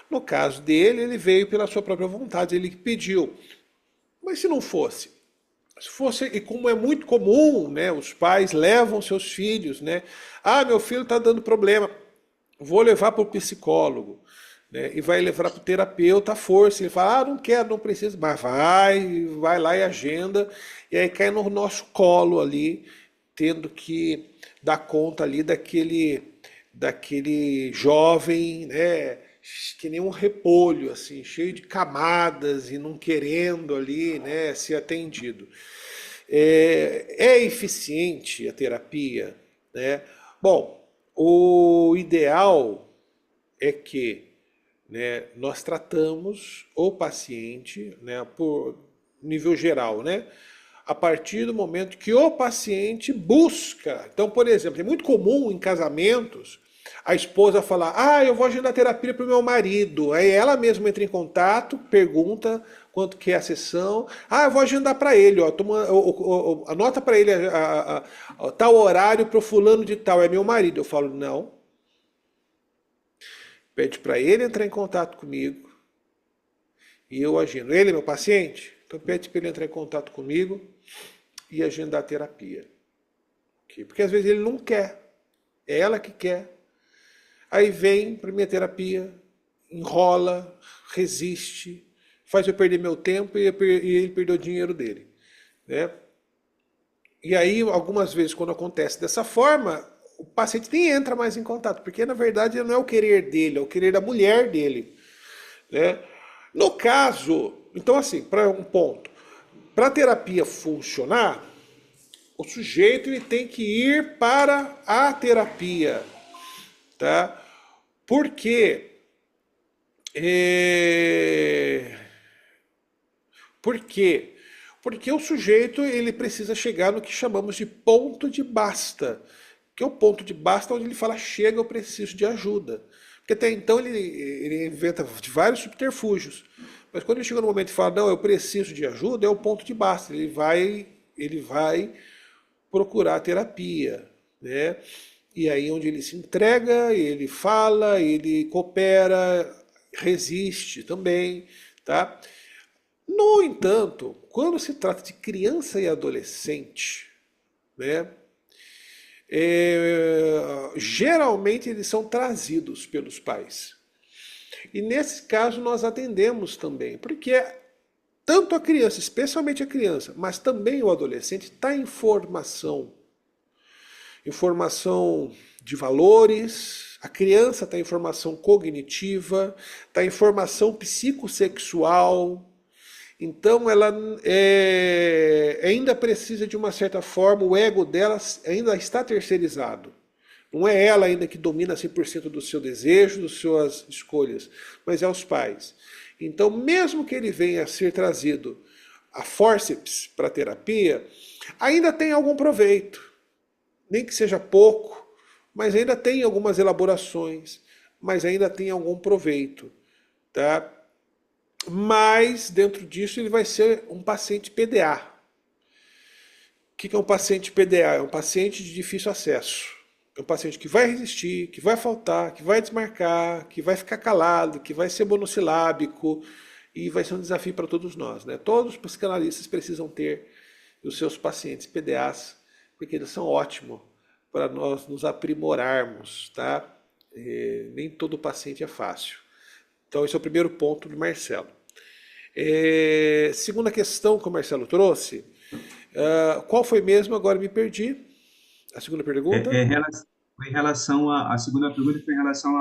No caso dele, ele veio pela sua própria vontade, ele que pediu. Mas se não fosse? Se fosse, e como é muito comum, né, os pais levam seus filhos, né? Ah, meu filho está dando problema, vou levar para o psicólogo, né? E vai levar para o terapeuta à força. Ele fala, ah, não quero, não preciso, mas vai lá e agenda, e aí cai no nosso colo ali, tendo que dar conta ali daquele jovem, né? Que nem um repolho, assim, cheio de camadas e não querendo ali, né, ser atendido. É eficiente a terapia, né? Bom, o ideal é que, né, nós tratamos o paciente, né, por nível geral, né, a partir do momento que o paciente busca. Então, por exemplo, é muito comum em casamentos a esposa falar: ah, eu vou agendar terapia para o meu marido. Aí ela mesma entra em contato, pergunta quanto que é a sessão. Ah, eu vou agendar para ele, ó, anota para ele tal horário para o fulano de tal, é meu marido. Eu falo: não, pede para ele entrar em contato comigo e eu agendo. Ele é meu paciente? Então pede para ele entrar em contato comigo e agendar a terapia. Okay? Porque às vezes ele não quer, é ela que quer. Aí vem para minha terapia, enrola, resiste, faz eu perder meu tempo e ele perder o dinheiro dele. Né? E aí, algumas vezes, quando acontece dessa forma, o paciente nem entra mais em contato, porque na verdade não é o querer dele, é o querer da mulher dele. Né? No caso, então assim, para um ponto, para a terapia funcionar, o sujeito ele tem que ir para a terapia, tá? Porque é... Por quê? Porque o sujeito ele precisa chegar no que chamamos de ponto de basta, que é o ponto de basta onde ele fala: chega, eu preciso de ajuda. Porque até então ele inventa vários subterfúgios. Mas quando ele chega no momento e fala: não, eu preciso de ajuda, é o ponto de basta. Ele vai procurar terapia, né? E aí onde ele se entrega, ele fala, ele coopera, resiste também, tá? No entanto, quando se trata de criança e adolescente, né, geralmente eles são trazidos pelos pais. E nesse caso nós atendemos também, porque tanto a criança, especialmente a criança, mas também o adolescente, está em formação. Informação de valores, a criança está em formação cognitiva, está em formação psicossexual. Então ela ainda precisa de uma certa forma, o ego dela ainda está terceirizado. Não é ela ainda que domina 100% do seu desejo, das suas escolhas, mas é os pais. Então, mesmo que ele venha a ser trazido a fórceps para a terapia, ainda tem algum proveito. Nem que seja pouco, mas ainda tem algumas elaborações, mas ainda tem algum proveito. Tá? Mas, dentro disso, ele vai ser um paciente PDA. O que é um paciente PDA? É um paciente de difícil acesso. É um paciente que vai resistir, que vai faltar, que vai desmarcar, que vai ficar calado, que vai ser monossilábico, e vai ser um desafio para todos nós, né? Todos os psicanalistas precisam ter os seus pacientes PDAs, porque eles são ótimos para nós nos aprimorarmos, tá? Nem todo paciente é fácil. Então esse é o primeiro ponto do Marcelo. Segunda questão que o Marcelo trouxe, qual foi mesmo? Agora me perdi. A segunda pergunta? Foi em relação a segunda pergunta foi em relação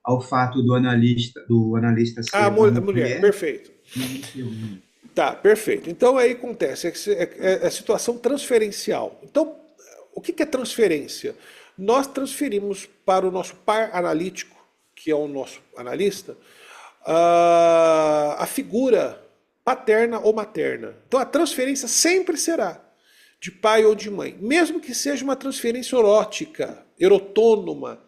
ao fato do analista ser uma Mulher, mulher. perfeito. Tá, perfeito. Então aí acontece, é a situação transferencial. Então, o que é transferência? Nós transferimos para o nosso par analítico, que é o nosso analista, a figura paterna ou materna. Então a transferência sempre será de pai ou de mãe, mesmo que seja uma transferência erótica, erotônoma,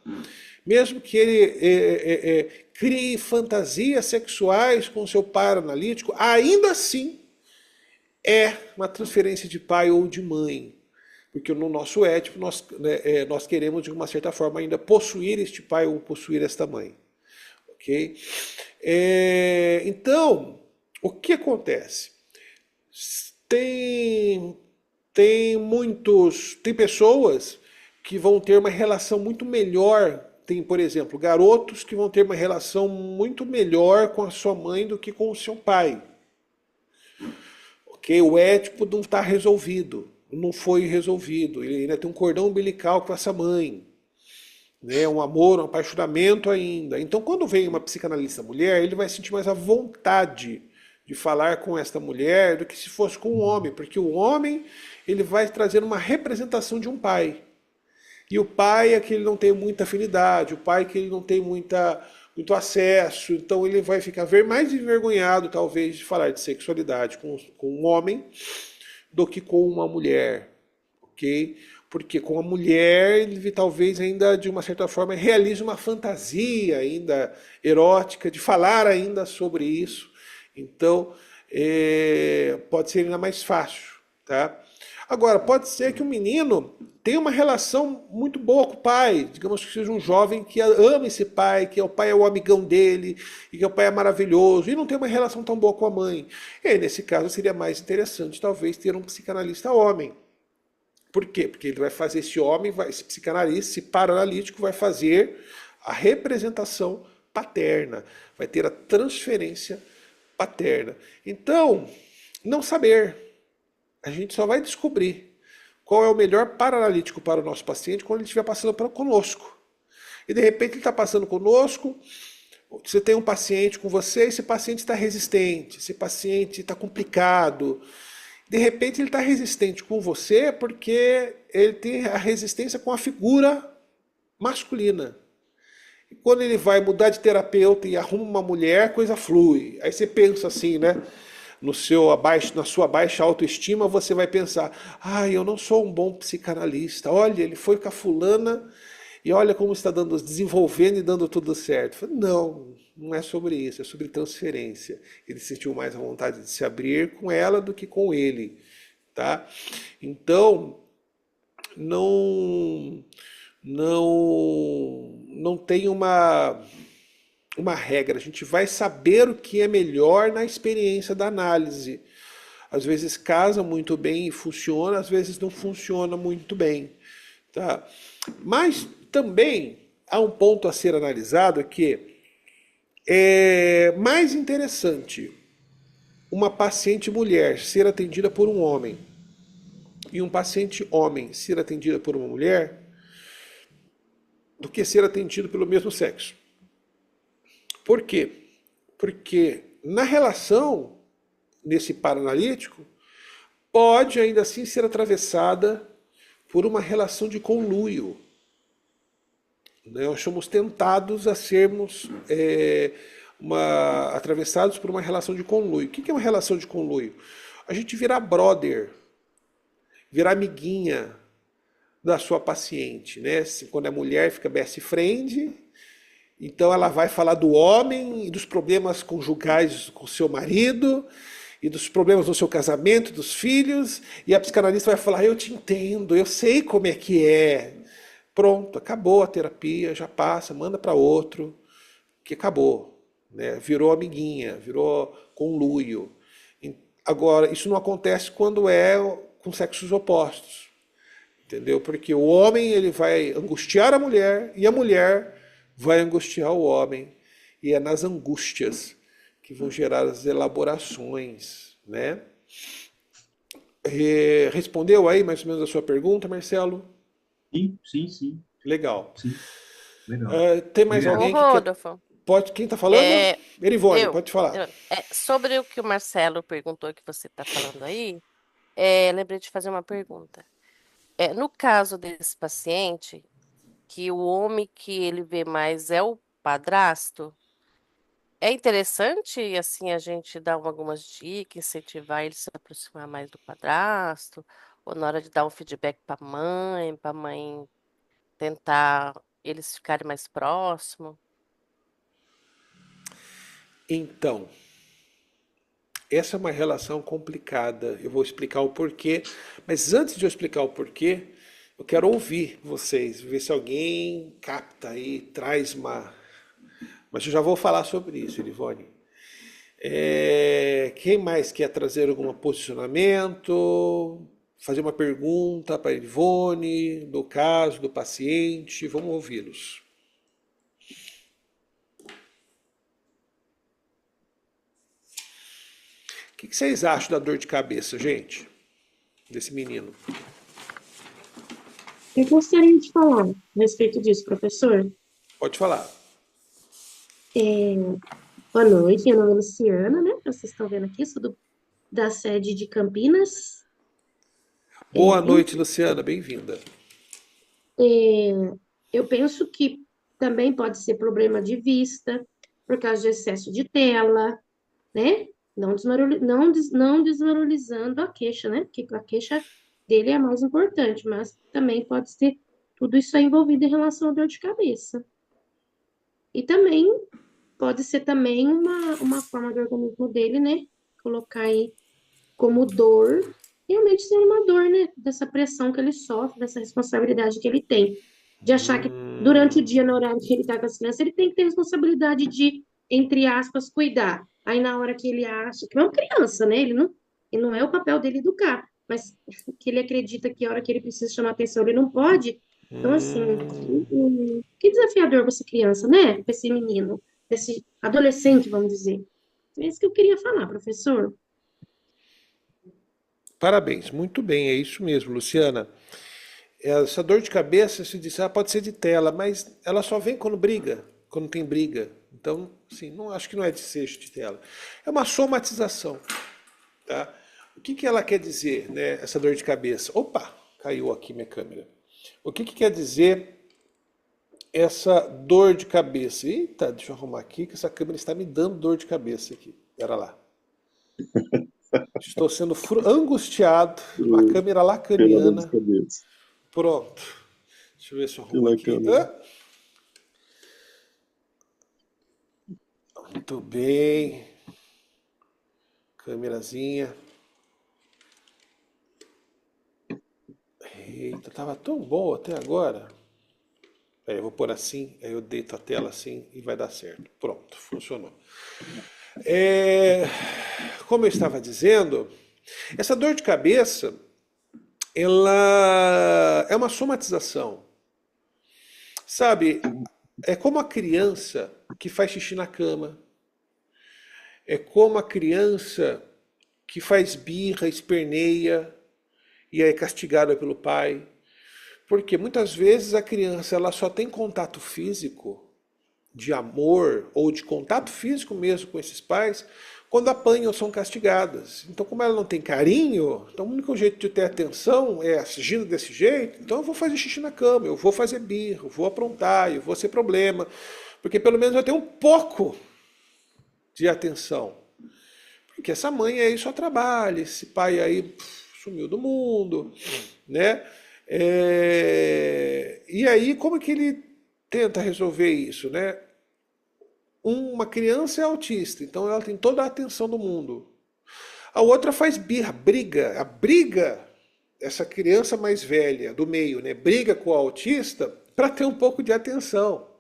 mesmo que ele crie fantasias sexuais com seu par analítico, ainda assim é uma transferência de pai ou de mãe. Porque no nosso ético nós queremos, de uma certa forma, ainda possuir este pai ou possuir esta mãe. Ok? Então, o que acontece? Tem pessoas que vão ter uma relação muito melhor. Tem, por exemplo, garotos que vão ter uma relação muito melhor com a sua mãe do que com o seu pai. Ok? O ético não está resolvido, não foi resolvido. Ele ainda tem um cordão umbilical com essa mãe. Né? Um amor, um apaixonamento ainda. Então, quando vem uma psicanalista mulher, ele vai sentir mais a vontade de falar com esta mulher do que se fosse com um homem, porque o homem ele vai trazer uma representação de um pai. E o pai é que ele não tem muita afinidade, o pai é que ele não tem muito acesso, então ele vai ficar mais envergonhado, talvez, de falar de sexualidade com um homem do que com uma mulher, ok? Porque com a mulher ele talvez ainda, de uma certa forma, realize uma fantasia ainda erótica, de falar ainda sobre isso. Então, pode ser ainda mais fácil, tá? Agora, pode ser que o menino tenha uma relação muito boa com o pai, digamos que seja um jovem que ama esse pai, que o pai é o amigão dele, e que o pai é maravilhoso, e não tem uma relação tão boa com a mãe. E nesse caso seria mais interessante, talvez, ter um psicanalista homem. Por quê? Porque ele vai fazer esse psicanalista, esse paranalítico, vai fazer a representação paterna, vai ter a transferência paterna. Então, não saber. A gente só vai descobrir qual é o melhor paranalítico para o nosso paciente quando ele estiver passando conosco. E de repente ele está passando conosco, você tem um paciente com você, esse paciente está resistente, esse paciente está complicado. De repente ele está resistente com você porque ele tem a resistência com a figura masculina. E quando ele vai mudar de terapeuta e arruma uma mulher, a coisa flui. Aí você pensa assim, né? Na sua baixa autoestima, você vai pensar: eu não sou um bom psicanalista. Olha, ele foi com a fulana e olha como está desenvolvendo e dando tudo certo. Não, não é sobre isso, é sobre transferência. Ele sentiu mais a vontade de se abrir com ela do que com ele, tá? Então, não tem uma regra. A gente vai saber o que é melhor na experiência da análise. Às vezes casa muito bem e funciona, às vezes não funciona muito bem, tá? Mas também há um ponto a ser analisado que É mais interessante uma paciente mulher ser atendida por um homem e um paciente homem ser atendida por uma mulher do que ser atendido pelo mesmo sexo. Por quê? Porque na relação, nesse paranalítico, pode ainda assim ser atravessada por uma relação de conluio. Nós somos tentados a sermos atravessados por uma relação de conluio. O que é uma relação de conluio? A gente virar brother, virar amiguinha da sua paciente, né? Quando é mulher fica best friend, então ela vai falar do homem e dos problemas conjugais com seu marido e dos problemas no seu casamento, dos filhos, e a psicanalista vai falar: eu te entendo, eu sei como é que é. Pronto, acabou a terapia, já passa, manda para outro, que acabou, né? Virou amiguinha, virou conluio. Agora, isso não acontece quando é com sexos opostos, entendeu? Porque o homem ele vai angustiar a mulher e a mulher vai angustiar o homem, e é nas angústias que vão gerar as elaborações, né? Respondeu aí mais ou menos a sua pergunta, Marcelo? Sim, sim, sim, Legal. sim. Legal. Tem mais Obrigado. Ô, alguém que quer? Rodolfo, Pode, quem está falando? é, Erivone, eu, pode falar. sobre o que o Marcelo perguntou que você está falando aí, lembrei de fazer uma pergunta. No caso desse paciente, que o homem que ele vê mais é o padrasto, é interessante, assim, a gente dar algumas dicas, incentivar ele a se aproximar mais do padrasto, ou na hora de dar um feedback para a mãe tentar eles ficarem mais próximos. Então, essa é uma relação complicada. Eu vou explicar o porquê, mas antes de eu explicar o porquê, eu quero ouvir vocês, ver se alguém capta aí, traz uma. Mas eu já vou falar sobre isso, Erivone. Quem mais quer trazer algum posicionamento? Fazer uma pergunta para a Erivone, do caso, do paciente? Vamos ouvi-los. O que vocês acham da dor de cabeça, gente? Desse menino? Eu gostaria de falar a respeito disso, professor. Pode falar. É, Boa noite, meu nome é Luciana, né? Vocês estão vendo aqui, sou da sede de Campinas. Boa Em- noite, Luciana, bem-vinda. eu penso que também pode ser problema de vista, por causa de excesso de tela, né? Não desvalorizando a queixa, né? Porque a queixa dele é a mais importante, mas também pode ser tudo isso aí envolvido em relação à dor de cabeça. E também pode ser também uma forma do organismo dele, né? Colocar aí como dor, realmente sendo uma dor, né? Dessa pressão que ele sofre, dessa responsabilidade que ele tem. De achar que durante o dia, no horário que ele está com as crianças, ele tem que ter responsabilidade de, entre aspas, cuidar. Aí na hora que ele acha, que é uma criança, né? Ele não é o papel dele educar, mas que ele acredita que a hora que ele precisa chamar atenção, ele não pode. Então, assim, que desafiador pra essa criança, né? Pra esse menino, esse adolescente, vamos dizer. É isso que eu queria falar, professor. Parabéns, muito bem, é isso mesmo, Luciana. Essa dor de cabeça, se diz, pode ser de tela, mas ela só vem quando briga, quando tem briga. Então, assim, não, acho que não é desejo de tela. É uma somatização, tá? O que ela quer dizer, né, essa dor de cabeça? Opa, caiu aqui minha câmera. O que quer dizer essa dor de cabeça? Eita, deixa eu arrumar aqui, que essa câmera está me dando dor de cabeça aqui. Pera lá. Estou sendo angustiado, uma câmera Pela dor de lacaniana. cabeça. Pronto. Deixa eu ver se eu arrumo Pela aqui. câmera. Muito bem. Câmerazinha. Eita, tava tão bom até agora. Eu vou pôr assim, aí eu deito a tela assim e vai dar certo. Pronto, funcionou. Como eu estava dizendo, essa dor de cabeça, ela é uma somatização. Sabe, É como a criança que faz xixi na cama. É como a criança que faz birra, esperneia e é castigada pelo pai. Porque muitas vezes a criança ela só tem contato físico de amor ou de contato físico mesmo com esses pais quando apanham ou são castigadas. Então, como ela não tem carinho, então o único jeito de ter atenção é agindo desse jeito. Então, eu vou fazer xixi na cama, eu vou fazer birra, eu vou aprontar, eu vou ser problema, porque pelo menos eu tenho um pouco de atenção. Porque essa mãe aí só trabalha, esse pai aí sumiu do mundo, né? E aí, como que ele tenta resolver isso, né? Uma criança é autista, então ela tem toda a atenção do mundo. A outra faz birra, briga. A briga, essa criança mais velha do meio, né? Briga com o autista para ter um pouco de atenção.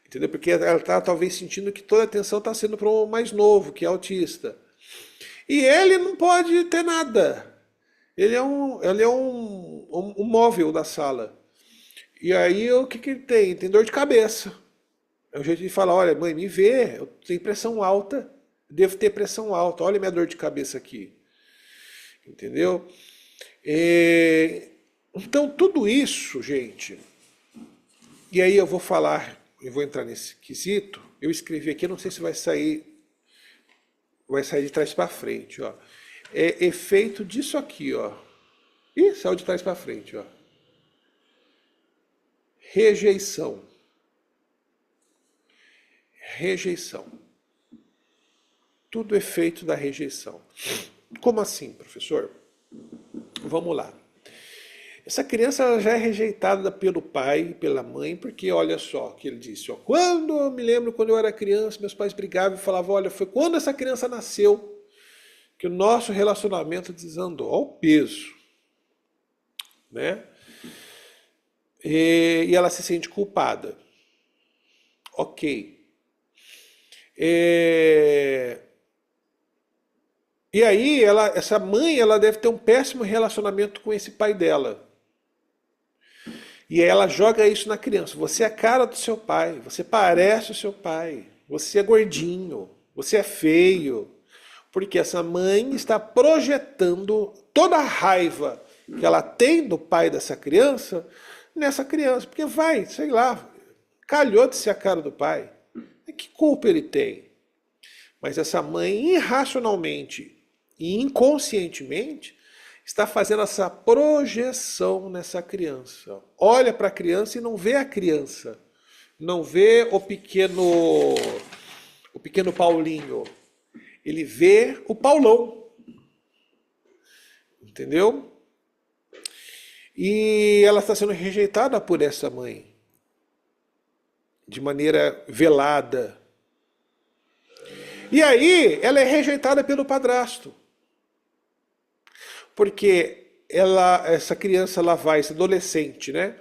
Entendeu? Porque ela está talvez sentindo que toda a atenção está sendo para o mais novo, que é autista. E ele não pode ter nada. Ele é um móvel da sala. E aí o que ele tem? Tem dor de cabeça. É um jeito de falar, olha, mãe, me vê, eu tenho pressão alta, devo ter pressão alta, olha minha dor de cabeça aqui. Entendeu? Então tudo isso, gente, e aí eu vou falar, eu vou entrar nesse quesito, eu escrevi aqui, não sei se vai sair de trás para frente, ó. É efeito disso aqui, ó. Ih, saiu de trás para frente, ó. Rejeição. Rejeição. Tudo efeito da rejeição. Como assim, professor? Vamos lá. Essa criança ela já é rejeitada pelo pai e pela mãe, porque olha só o que ele disse. Ó, quando eu me lembro, quando eu era criança, meus pais brigavam e falavam, olha, foi quando essa criança nasceu que o nosso relacionamento desandou. Olha o peso. Né? E ela se sente culpada. Ok. E aí, essa mãe ela deve ter um péssimo relacionamento com esse pai dela. E aí ela joga isso na criança. Você é a cara do seu pai, você parece o seu pai, você é gordinho, você é feio. Porque essa mãe está projetando toda a raiva que ela tem do pai dessa criança nessa criança. Porque vai, sei lá, calhou de ser a cara do pai. Que culpa ele tem? Mas essa mãe, irracionalmente e inconscientemente, está fazendo essa projeção nessa criança. Olha para a criança e não vê a criança. Não vê o pequeno Paulinho. Ele vê o Paulão. Entendeu? E ela está sendo rejeitada por essa mãe. De maneira velada. E aí, ela é rejeitada pelo padrasto. Porque essa criança, esse adolescente, né?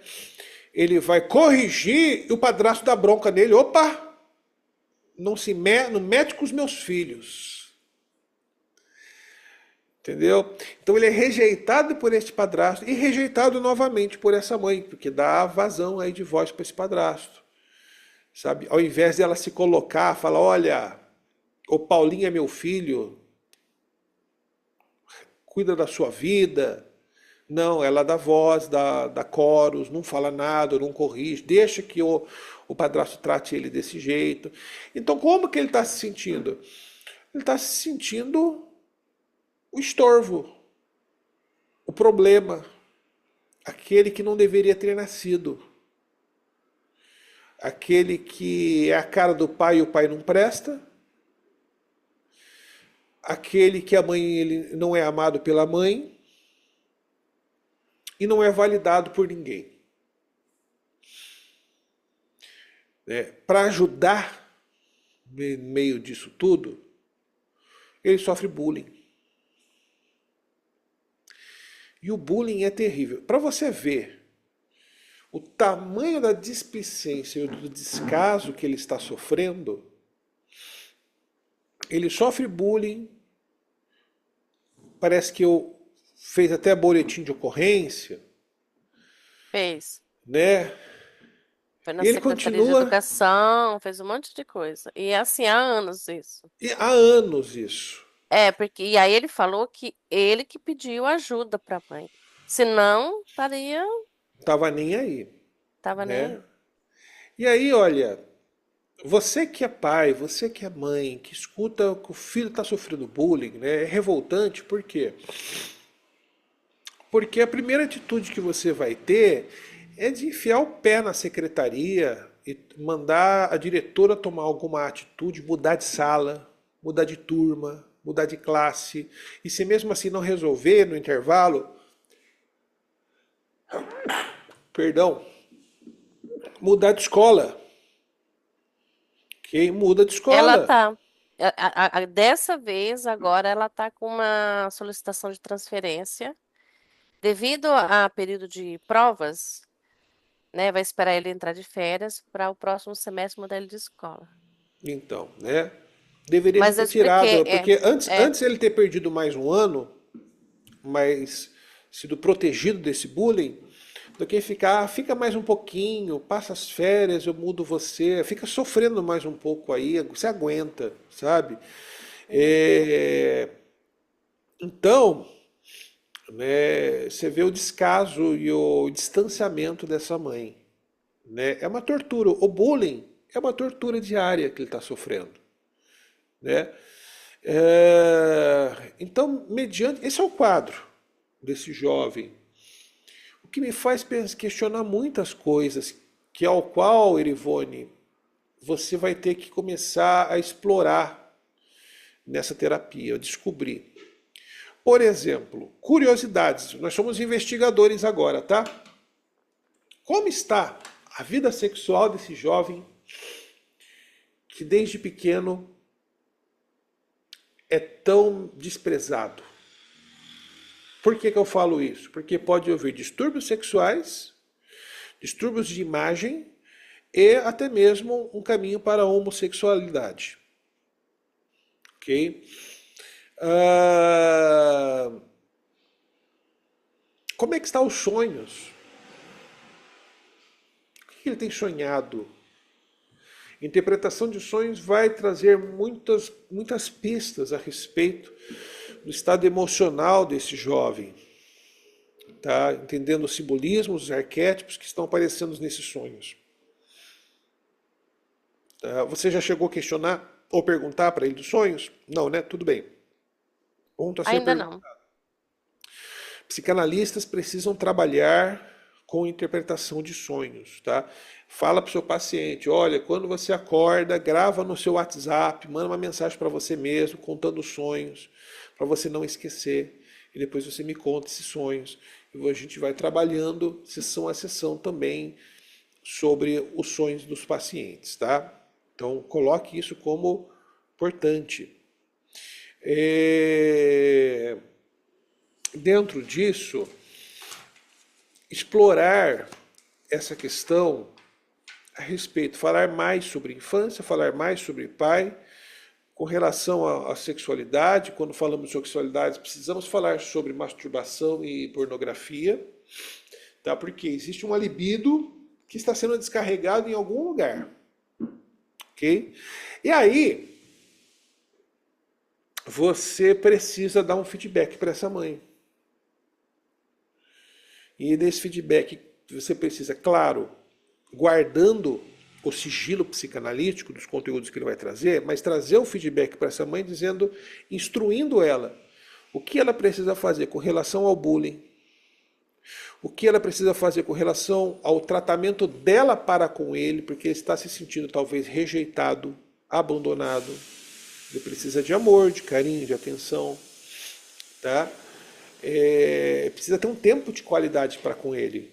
Ele vai corrigir e o padrasto dá bronca nele. Opa! Não mete com os meus filhos. Entendeu? Então ele é rejeitado por esse padrasto e rejeitado novamente por essa mãe, porque dá vazão aí de voz para esse padrasto. Sabe? Ao invés de ela se colocar, falar, olha, o Paulinho é meu filho, cuida da sua vida. Não, ela dá voz, dá coros, não fala nada, não corrige, deixa que o padrasto trate ele desse jeito. Então, como que ele está se sentindo? Ele está se sentindo o estorvo, o problema, aquele que não deveria ter nascido. Aquele que é a cara do pai e o pai não presta. Aquele que a mãe ele não é amado pela mãe. E não é validado por ninguém. Para ajudar no meio disso tudo, ele sofre bullying. E o bullying é terrível. Para você ver o tamanho da displicência e do descaso que ele está sofrendo, ele sofre bullying, parece que fez até boletim de ocorrência, Fez. né? Foi na E ele Secretaria de continua, Educação, fez um monte de coisa. E é assim, há anos isso. e há anos isso. É, porque e aí ele falou que ele que pediu ajuda para a mãe. Senão, estaria, Tava nem aí, tava nem né? aí. E aí, olha, você que é pai, você que é mãe, que escuta que o filho está sofrendo bullying, né? É revoltante, por quê? Porque a primeira atitude que você vai ter é de enfiar o pé na secretaria e mandar a diretora tomar alguma atitude, mudar de sala, mudar de turma, mudar de classe. E se mesmo assim não resolver no intervalo, perdão, mudar de escola. Quem muda de Ela escola. tá. Dessa vez, agora, ela tá com uma solicitação de transferência. Devido a período de provas, né? Vai esperar ele entrar de férias para o próximo semestre mudar ele de escola. Então, né? Deveria já Mas eu ter expliquei, tirado, porque é, antes ele ter perdido mais um ano, mas sido protegido desse bullying, do que ficar, fica mais um pouquinho, passa as férias, eu mudo você, fica sofrendo mais um pouco aí, você aguenta, sabe? É, então, né, você vê o descaso e o distanciamento dessa mãe, né? É uma tortura. O bullying é uma tortura diária que ele está sofrendo, né? Então, mediante, esse é o quadro desse jovem. O que me faz questionar muitas coisas, que ao qual, Erivone, você vai ter que começar a explorar nessa terapia, descobrir. Por exemplo, curiosidades. Nós somos investigadores agora, tá? Como está a vida sexual desse jovem que desde pequeno é tão desprezado? Por que eu falo isso? Porque pode haver distúrbios sexuais, distúrbios de imagem e até mesmo um caminho para a homossexualidade. Ok? Como é que estão os sonhos? O que ele tem sonhado? Interpretação de sonhos vai trazer muitas pistas a respeito do estado emocional desse jovem, tá? Entendendo os simbolismos, os arquétipos que estão aparecendo nesses sonhos. Tá? Você já chegou a questionar ou perguntar para ele dos sonhos? Não, né? Tudo bem. Ponto a ser ainda perguntado. não. Psicanalistas precisam trabalhar com interpretação de sonhos, tá? Fala para o seu paciente, olha, quando você acorda, grava no seu WhatsApp, manda uma mensagem para você mesmo, contando os sonhos, para você não esquecer. E depois você me conta esses sonhos. E a gente vai trabalhando sessão a sessão também sobre os sonhos dos pacientes, tá? Então coloque isso como importante. Dentro disso, explorar essa questão a respeito, falar mais sobre infância, falar mais sobre pai, com relação à sexualidade. Quando falamos de sexualidade, precisamos falar sobre masturbação e pornografia, tá? Porque existe uma libido que está sendo descarregado em algum lugar, ok? E aí, você precisa dar um feedback para essa mãe. E nesse feedback você precisa, claro, guardando o sigilo psicanalítico dos conteúdos que ele vai trazer, mas trazer um feedback para essa mãe dizendo, instruindo ela o que ela precisa fazer com relação ao bullying, o que ela precisa fazer com relação ao tratamento dela para com ele, porque ele está se sentindo talvez rejeitado, abandonado. Ele precisa de amor, de carinho, de atenção, tá? Precisa ter um tempo de qualidade para com ele.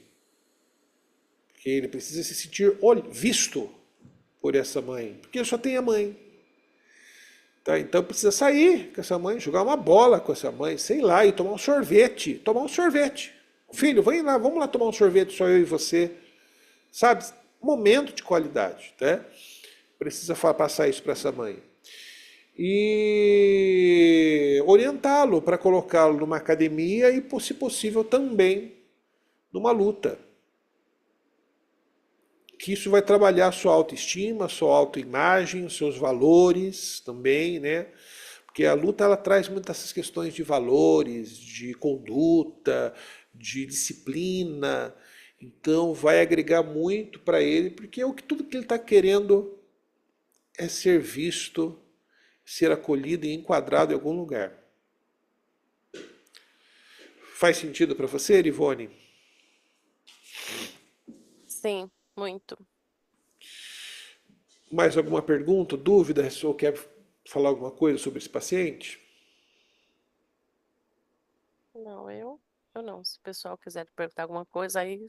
Porque ele precisa se sentir visto por essa mãe. Porque ele só tem a mãe. Tá? Então precisa sair com essa mãe, jogar uma bola com essa mãe, sei lá, e tomar um sorvete. Tomar um sorvete. Filho, vem lá, vamos lá tomar um sorvete, só eu e você. Sabe? Momento de qualidade. Tá? Precisa passar isso para essa mãe. E orientá-lo para colocá-lo numa academia e, se possível, também numa luta. que isso vai trabalhar a sua autoestima, a sua autoimagem, os seus valores também, né? Porque a luta ela traz muitas essas questões de valores, de conduta, de disciplina. Então vai agregar muito para ele, porque tudo que ele está querendo é ser visto, ser acolhido e enquadrado em algum lugar. Faz sentido para você, Ivone? Sim, muito. Mais alguma pergunta, dúvida? Ou quer falar alguma coisa sobre esse paciente? Não, eu não. Se o pessoal quiser perguntar alguma coisa, aí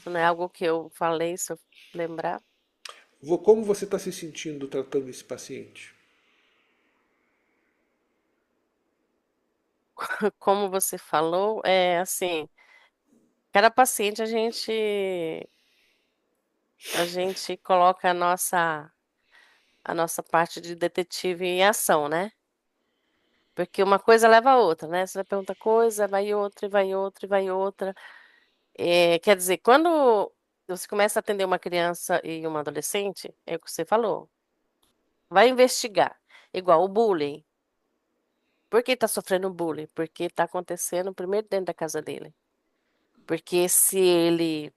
se não é algo que eu falei, se eu lembrar. Como você está se sentindo tratando esse paciente? Como você falou, é assim, cada paciente a gente coloca a nossa parte de detetive em ação, né? Porque uma coisa leva a outra, né? Você vai perguntar coisa, vai outra, e vai outra, e vai outra. Quer dizer, quando você começa a atender uma criança e uma adolescente, é o que você falou, vai investigar. Igual o bullying. Por que está sofrendo bullying? Porque está acontecendo primeiro dentro da casa dele. Porque se ele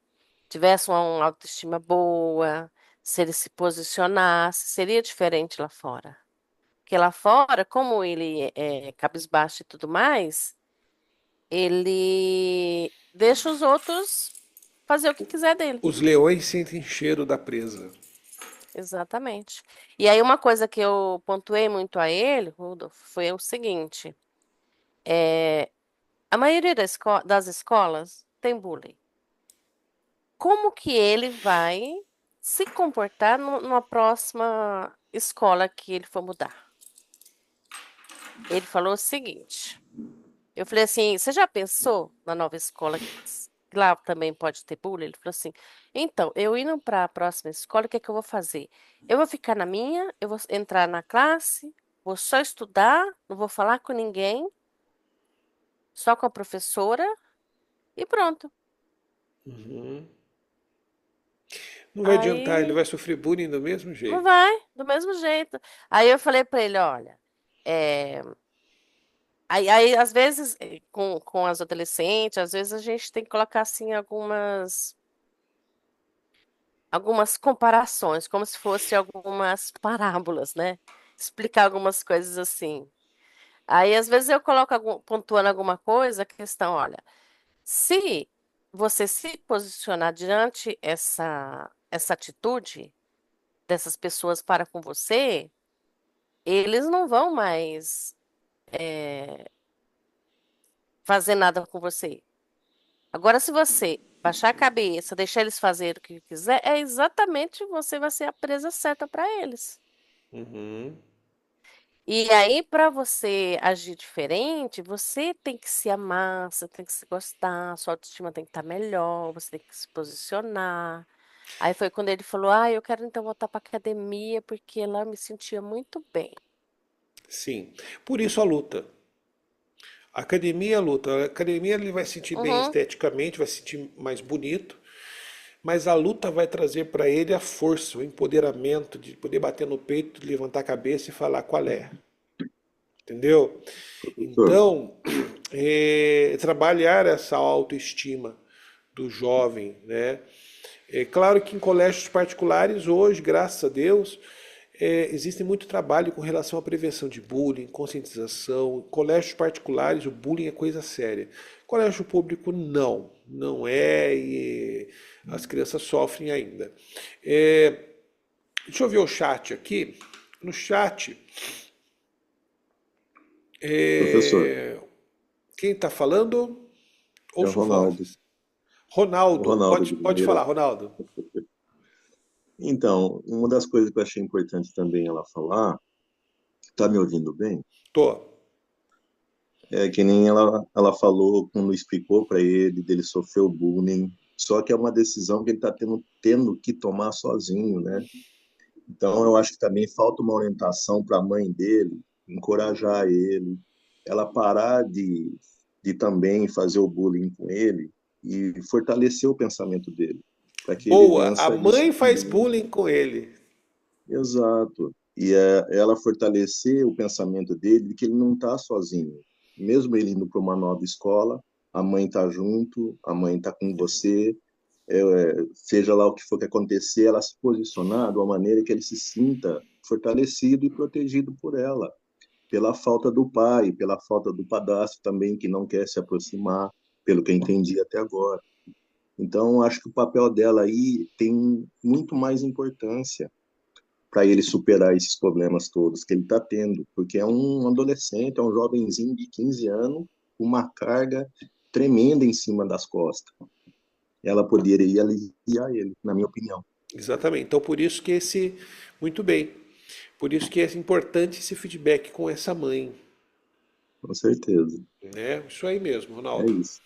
tivesse uma autoestima boa, se ele se posicionasse, seria diferente lá fora. Porque lá fora, como ele é cabisbaixo e tudo mais, ele deixa os outros fazer o que quiser dele. Os leões sentem cheiro da presa. Exatamente. E aí, uma coisa que eu pontuei muito a ele, Rudolf, foi o seguinte: a maioria das escolas tem bullying. Como que ele vai se comportar numa próxima escola que ele for mudar? Ele falou o seguinte: eu falei assim, você já pensou na nova escola que lá também pode ter bullying? Ele falou assim, então, eu indo para a próxima escola, o que é que eu vou fazer? Eu vou ficar na minha, eu vou entrar na classe, vou só estudar, não vou falar com ninguém, só com a professora e pronto. Não vai adiantar, ele Aí vai sofrer bullying do mesmo não jeito. vai, do mesmo jeito. Aí eu falei para ele, olha, é, aí às vezes com as adolescentes, às vezes a gente tem que colocar assim algumas comparações, como se fosse algumas parábolas, né? Explicar algumas coisas assim. Aí, às vezes, eu coloco pontuando alguma coisa, a questão, olha, se você se posicionar diante essa atitude dessas pessoas para com você, eles não vão mais fazer nada com você. Agora, se você baixar a cabeça, deixar eles fazerem o que quiser, é exatamente você vai ser a presa certa para eles. Uhum. E aí, para você agir diferente, você tem que se amar, você tem que se gostar, sua autoestima tem que estar melhor, você tem que se posicionar. Aí foi quando ele falou: Ah, eu quero então voltar para academia, porque lá eu me sentia muito bem. Sim. Por isso a luta. A academia é a luta. A academia ele vai se sentir bem Uhum, esteticamente, vai se sentir mais bonito, mas a luta vai trazer para ele a força, o empoderamento de poder bater no peito, levantar a cabeça e falar qual é. Entendeu? Professor, Então, trabalhar essa autoestima do jovem, né? É claro que em colégios particulares hoje, graças a Deus, existe muito trabalho com relação à prevenção de bullying, conscientização. Em colégios particulares, o bullying é coisa séria. Colégio público, não. Não é e as crianças sofrem ainda. É, deixa eu ver o chat aqui. No chat, professor, é, quem está falando? é o Ouço Ronaldo, vozes. o Ronaldo, Ronaldo de pode falar, Limeira. Ronaldo. Então, uma das coisas que eu achei importante também ela falar, tá me ouvindo bem? Tô. É que nem ela falou quando explicou para ele dele sofrer o bullying, só que é uma decisão que ele está tendo que tomar sozinho, né? Então, eu acho que também falta uma orientação para a mãe dele, encorajar ele, ela parar de também fazer o bullying com ele e fortalecer o pensamento dele. para que ele Boa, a vença isso mãe faz também. bullying com ele. Exato. E ela fortalecer o pensamento dele de que ele não está sozinho. Mesmo ele indo para uma nova escola, a mãe está junto, a mãe está com você, seja lá o que for que acontecer, ela se posicionar de uma maneira que ele se sinta fortalecido e protegido por ela, pela falta do pai, pela falta do padrasto também, que não quer se aproximar, pelo que eu entendi até agora. Então, acho que o papel dela aí tem muito mais importância para ele superar esses problemas todos que ele está tendo, porque é um adolescente, é um jovenzinho de 15 anos, com uma carga tremenda em cima das costas. Ela poderia aliviar ele, na minha opinião. Exatamente. Então, por isso que muito bem. Por isso que é importante esse feedback com essa mãe, Com certeza. né? Isso aí mesmo, É Ronaldo. isso.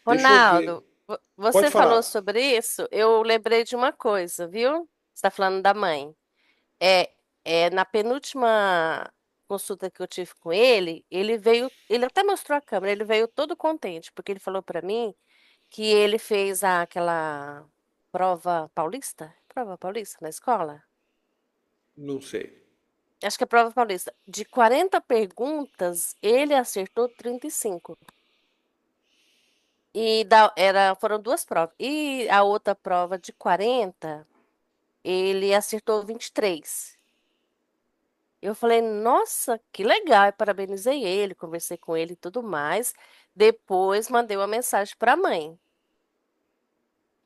Deixa eu ver. Ronaldo, Pode você falou falar. sobre isso, eu lembrei de uma coisa, viu? Você está falando da mãe. É, na penúltima consulta que eu tive com ele veio, ele até mostrou a câmera, ele veio todo contente, porque ele falou para mim que ele fez aquela prova paulista na escola. Não sei. Acho que é prova paulista. De 40 perguntas, ele acertou 35. Foram duas provas. E a outra prova de 40, ele acertou 23. Eu falei, nossa, que legal. Eu parabenizei ele, conversei com ele e tudo mais. Depois mandei uma mensagem para a mãe.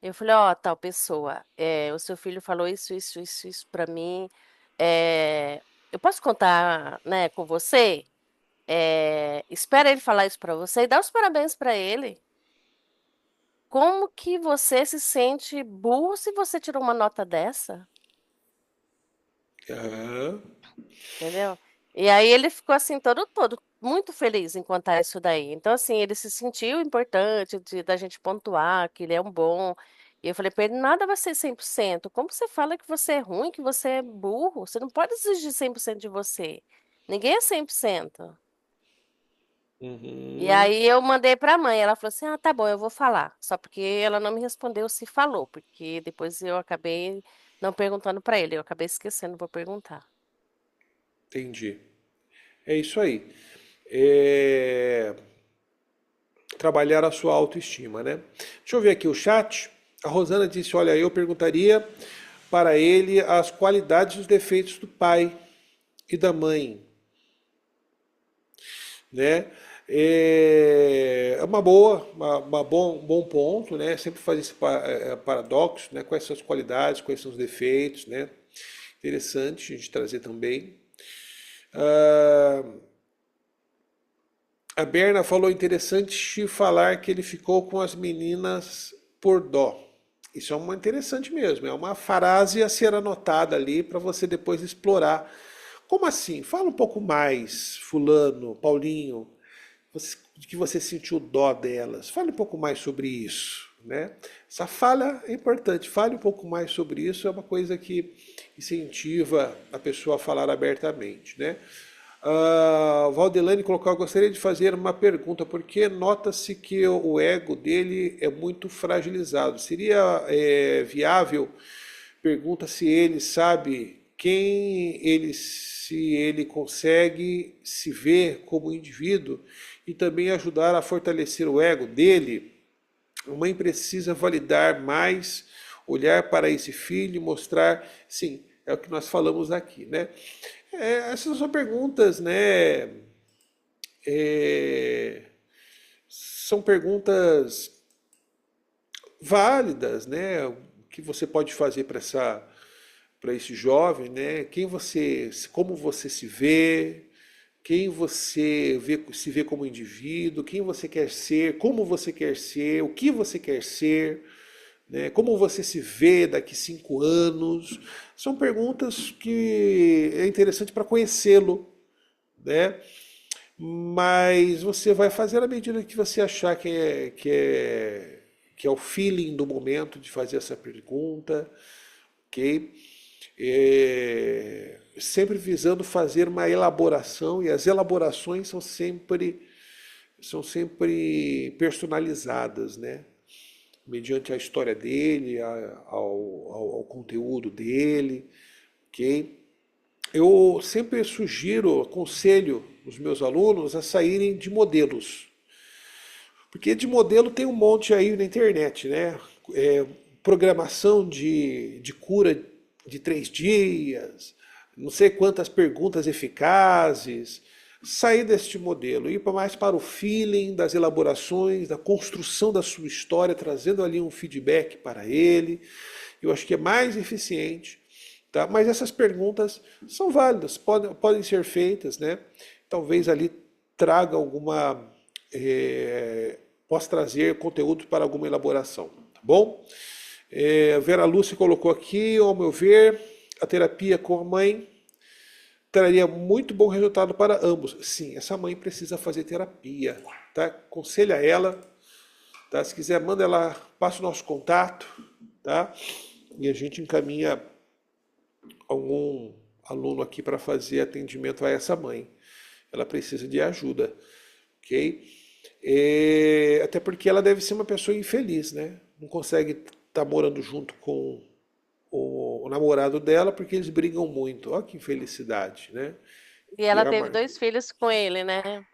Eu falei, ó, tal pessoa, o seu filho falou isso para mim. Eu posso contar, né, com você? Espera ele falar isso para você e dá os parabéns para ele. Como que você se sente burro se você tirou uma nota dessa? Aham. Entendeu? E aí ele ficou assim todo muito feliz em contar isso daí. Então assim, ele se sentiu importante da gente pontuar que ele é um bom. E eu falei para ele, nada vai ser 100%. Como você fala que você é ruim, que você é burro? Você não pode exigir 100% de você. Ninguém é 100%. E Uhum. aí eu mandei para a mãe, ela falou assim: "Ah, tá bom, eu vou falar". Só porque ela não me respondeu se falou, porque depois eu acabei não perguntando para ele, eu acabei esquecendo, vou perguntar. Entendi. É isso aí. É, trabalhar a sua autoestima, né? Deixa eu ver aqui o chat. A Rosana disse: Olha, eu perguntaria para ele as qualidades e os defeitos do pai e da mãe, né? É uma boa, um bom ponto, né? Sempre faz esse paradoxo, né? Quais são as qualidades, quais são os defeitos, né? Interessante a gente trazer também. Ah, a Berna falou interessante falar que ele ficou com as meninas por dó. Isso é uma interessante mesmo, é uma frase a ser anotada ali para você depois explorar. Como assim? Fala um pouco mais, fulano, Paulinho, de que você sentiu dó delas. Fale um pouco mais sobre isso, né? Essa fala é importante. Fale um pouco mais sobre isso. É uma coisa que incentiva a pessoa a falar abertamente, né? Valdelane colocou: eu gostaria de fazer uma pergunta, porque nota-se que o ego dele é muito fragilizado. Seria viável? Pergunta se ele sabe se ele consegue se ver como indivíduo e também ajudar a fortalecer o ego dele. A mãe precisa validar mais, olhar para esse filho e mostrar, sim, é o que nós falamos aqui, né? Essas são perguntas, né? É, são perguntas válidas, né? O que você pode fazer para esse jovem, né? Como você se vê, quem você se vê como indivíduo, quem você quer ser, como você quer ser, o que você quer ser, né? Como você se vê daqui 5 anos. São perguntas que é interessante para conhecê-lo, né? Mas você vai fazer à medida que você achar que é o feeling do momento de fazer essa pergunta, ok? Sempre visando fazer uma elaboração, e as elaborações são sempre personalizadas, né? mediante a história dele, ao conteúdo dele, ok? Eu sempre sugiro, aconselho os meus alunos a saírem de modelos, porque de modelo tem um monte aí na internet, né? Programação de cura de 3 dias, não sei quantas perguntas eficazes. Sair deste modelo, ir mais para o feeling das elaborações, da construção da sua história, trazendo ali um feedback para ele. Eu acho que é mais eficiente, tá? Mas essas perguntas são válidas, podem ser feitas, né? Talvez ali traga alguma, possa trazer conteúdo para alguma elaboração, tá bom? Vera Lúcia colocou aqui, ao meu ver, a terapia com a mãe traria muito bom resultado para ambos. Sim, essa mãe precisa fazer terapia, tá? Aconselha ela, tá? Se quiser, manda ela, passa o nosso contato, tá? E a gente encaminha algum aluno aqui para fazer atendimento a essa mãe. Ela precisa de ajuda, ok? Até porque ela deve ser uma pessoa infeliz, né? Não consegue estar morando junto com o namorado dela porque eles brigam muito. Olha que infelicidade, né? E E ela a teve mãe, 2 filhos com ele, né?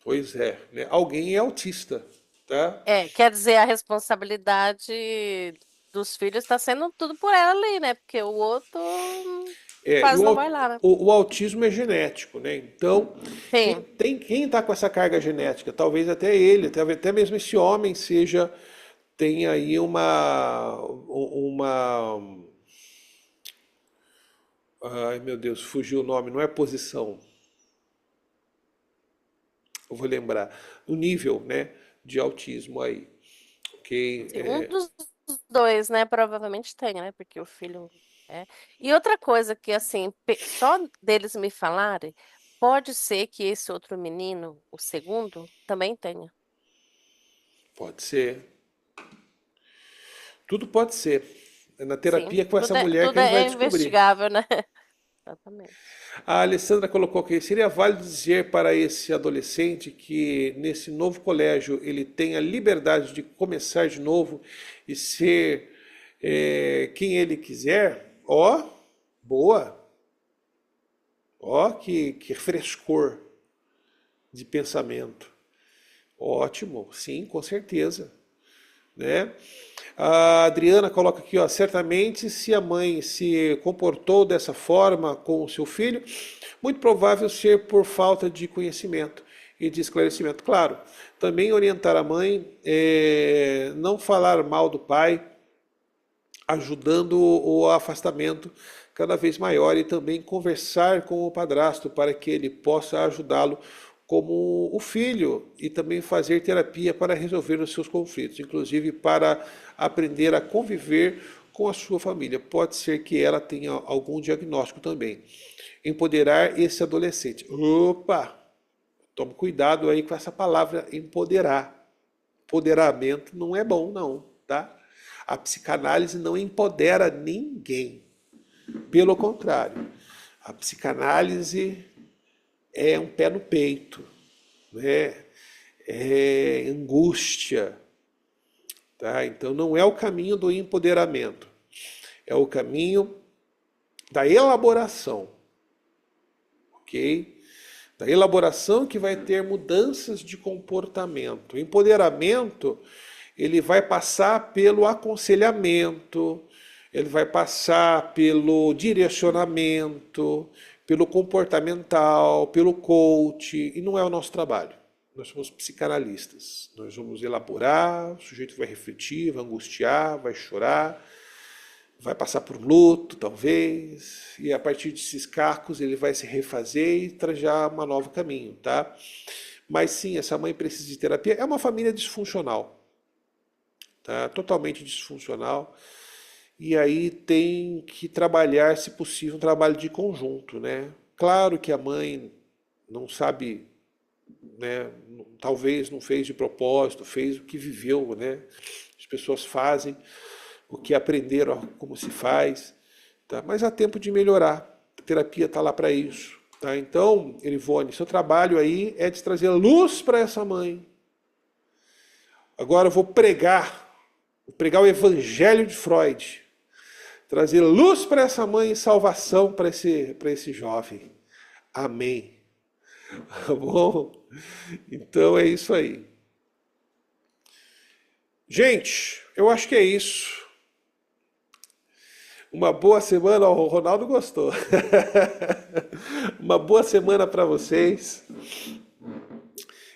pois é, né? Alguém é autista, tá? Quer dizer, a responsabilidade dos filhos está sendo tudo por ela ali, né? Porque o outro E quase não vai lá, né? o autismo é genético, né? Então, Sim. quem está com essa carga genética, talvez até ele, até mesmo esse homem tenha aí ai meu Deus, fugiu o nome, não é posição, eu vou lembrar, o nível, né, de autismo aí, ok? Sim, um dos dois, né? Provavelmente tem, né? Porque o filho é. E outra coisa que, assim, só deles me falarem, pode ser que esse outro menino, o segundo, também tenha. Pode ser, tudo pode ser. É na Sim, terapia com essa mulher que tudo a gente vai é descobrir. investigável, né? Exatamente. A Alessandra colocou aqui, seria válido dizer para esse adolescente que nesse novo colégio ele tem a liberdade de começar de novo e ser quem ele quiser? Ó, boa! Ó, que frescor de pensamento. Ótimo, sim, com certeza, né? A Adriana coloca aqui, ó, certamente se a mãe se comportou dessa forma com o seu filho, muito provável ser por falta de conhecimento e de esclarecimento. Claro, também orientar a mãe, não falar mal do pai, ajudando o afastamento cada vez maior e também conversar com o padrasto para que ele possa ajudá-lo como o filho e também fazer terapia para resolver os seus conflitos, inclusive para aprender a conviver com a sua família. Pode ser que ela tenha algum diagnóstico também. Empoderar esse adolescente. Opa! Tome cuidado aí com essa palavra empoderar. Empoderamento não é bom, não, tá? A psicanálise não empodera ninguém. Pelo contrário, a psicanálise é um pé no peito, né? É angústia, tá? Então não é o caminho do empoderamento, é o caminho da elaboração, ok? Da elaboração que vai ter mudanças de comportamento. O empoderamento, ele vai passar pelo aconselhamento, ele vai passar pelo direcionamento, pelo comportamental, pelo coach, e não é o nosso trabalho. Nós somos psicanalistas. Nós vamos elaborar, o sujeito vai refletir, vai angustiar, vai chorar, vai passar por luto, talvez, e a partir desses cacos ele vai se refazer e trajar um novo caminho, tá? Mas sim, essa mãe precisa de terapia. É uma família disfuncional, tá? Totalmente disfuncional. E aí tem que trabalhar, se possível, um trabalho de conjunto, né? Claro que a mãe não sabe, né? Talvez não fez de propósito, fez o que viveu, né? As pessoas fazem o que aprenderam como se faz, tá? Mas há tempo de melhorar. A terapia está lá para isso, tá? Então, Erivone, seu trabalho aí é de trazer luz para essa mãe. Agora eu vou pregar pregar o evangelho de Freud, trazer luz para essa mãe e salvação para esse jovem. Amém. Tá bom? Então é isso aí. Gente, eu acho que é isso. Uma boa semana, o Ronaldo gostou. Uma boa semana para vocês.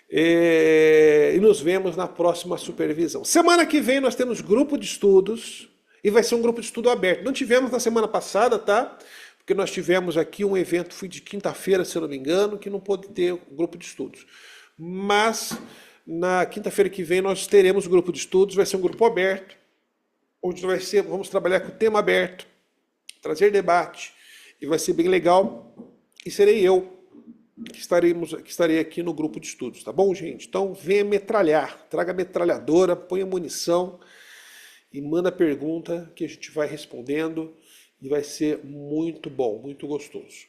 E nos vemos na próxima supervisão. Semana que vem nós temos grupo de estudos e vai ser um grupo de estudo aberto. Não tivemos na semana passada, tá? Porque nós tivemos aqui um evento, foi de quinta-feira, se eu não me engano, que não pôde ter um grupo de estudos. Mas na quinta-feira que vem nós teremos um grupo de estudos, vai ser um grupo aberto, onde vamos trabalhar com o tema aberto, trazer debate, e vai ser bem legal. E serei eu que estarei aqui no grupo de estudos, tá bom, gente? Então venha metralhar, traga metralhadora, ponha munição e manda pergunta que a gente vai respondendo e vai ser muito bom, muito gostoso.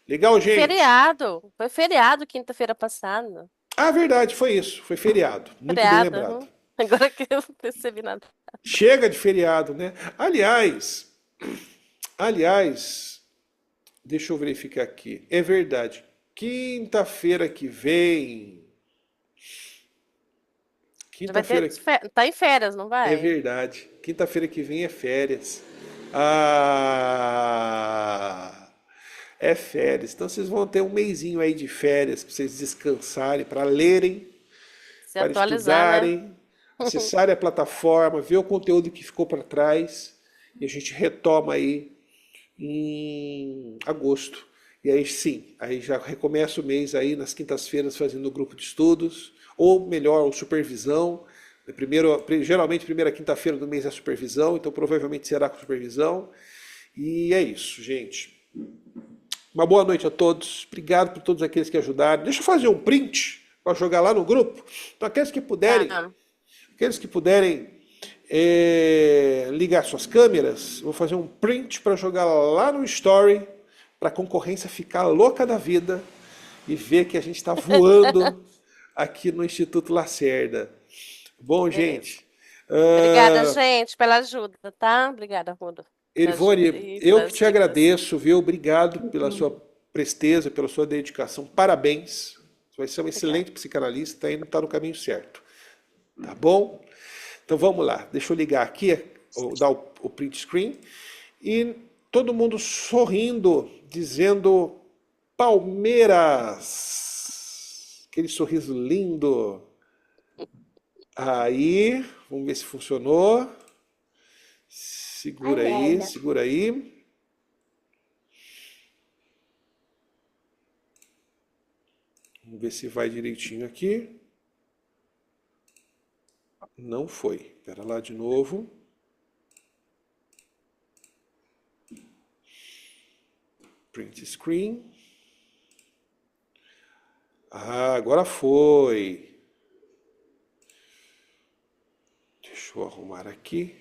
Legal, gente? Feriado. Foi feriado quinta-feira passada. Ah, verdade, foi isso, foi feriado. Muito bem Feriado. lembrado. Agora que eu não percebi nada. Chega de feriado, né? Aliás, deixa eu verificar aqui. É verdade. Quinta-feira que vem. Vai ter tá em férias, não vai? É verdade. Quinta-feira que vem é férias. É férias. Então vocês vão ter um mesinho aí de férias para vocês descansarem, para lerem, Se para atualizar, né? estudarem, acessarem a plataforma, ver o conteúdo que ficou para trás. E a gente retoma aí em agosto. E aí sim, aí já recomeça o mês aí nas quintas-feiras fazendo o grupo de estudos, ou melhor, o supervisão. Geralmente, primeira quinta-feira do mês é supervisão, então provavelmente será com supervisão. E é isso, gente. Uma boa noite a todos. Obrigado por todos aqueles que ajudaram. Deixa eu fazer um print para jogar lá no grupo. Então, aqueles que puderem ligar suas câmeras, vou fazer um print para jogar lá no Story, para a concorrência ficar louca da vida e ver que a gente está voando aqui no Instituto Lacerda. Bom, gente. Obrigada, gente, pela ajuda, tá? Obrigada, Rudo. Erivone, eu que te agradeço, viu? Obrigado pela sua presteza, pela sua dedicação. Parabéns. Você vai ser um excelente psicanalista, está no caminho certo. Tá bom? Então vamos lá. Deixa eu ligar aqui, dar o print screen. E todo mundo sorrindo, dizendo Palmeiras. Aquele sorriso lindo. Aí, vamos ver se funcionou. Segura aí, segura aí. Vamos ver se vai direitinho aqui. Não foi. Espera lá de novo. Print screen. Agora foi. Deixa eu arrumar aqui.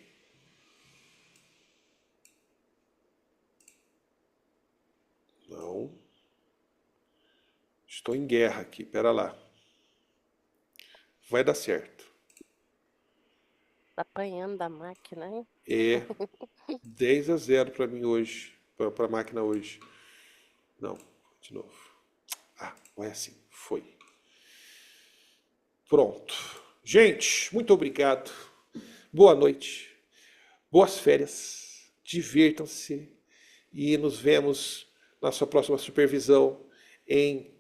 Não. Estou em guerra aqui, pera lá. Vai dar certo. Tá apanhando da máquina, hein? É 10-0 para mim hoje, para a máquina hoje. Não, de novo. Não é assim, foi. Pronto. Gente, muito obrigado. Boa noite. Boas férias. Divirtam-se e nos vemos na sua próxima supervisão em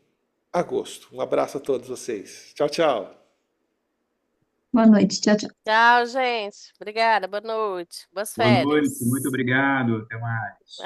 agosto. Um abraço a todos vocês. Tchau, tchau. Boa noite. Tchau, tchau. Tchau, gente. Obrigada, boa noite. Boas Boa férias. noite, muito obrigado. Até mais.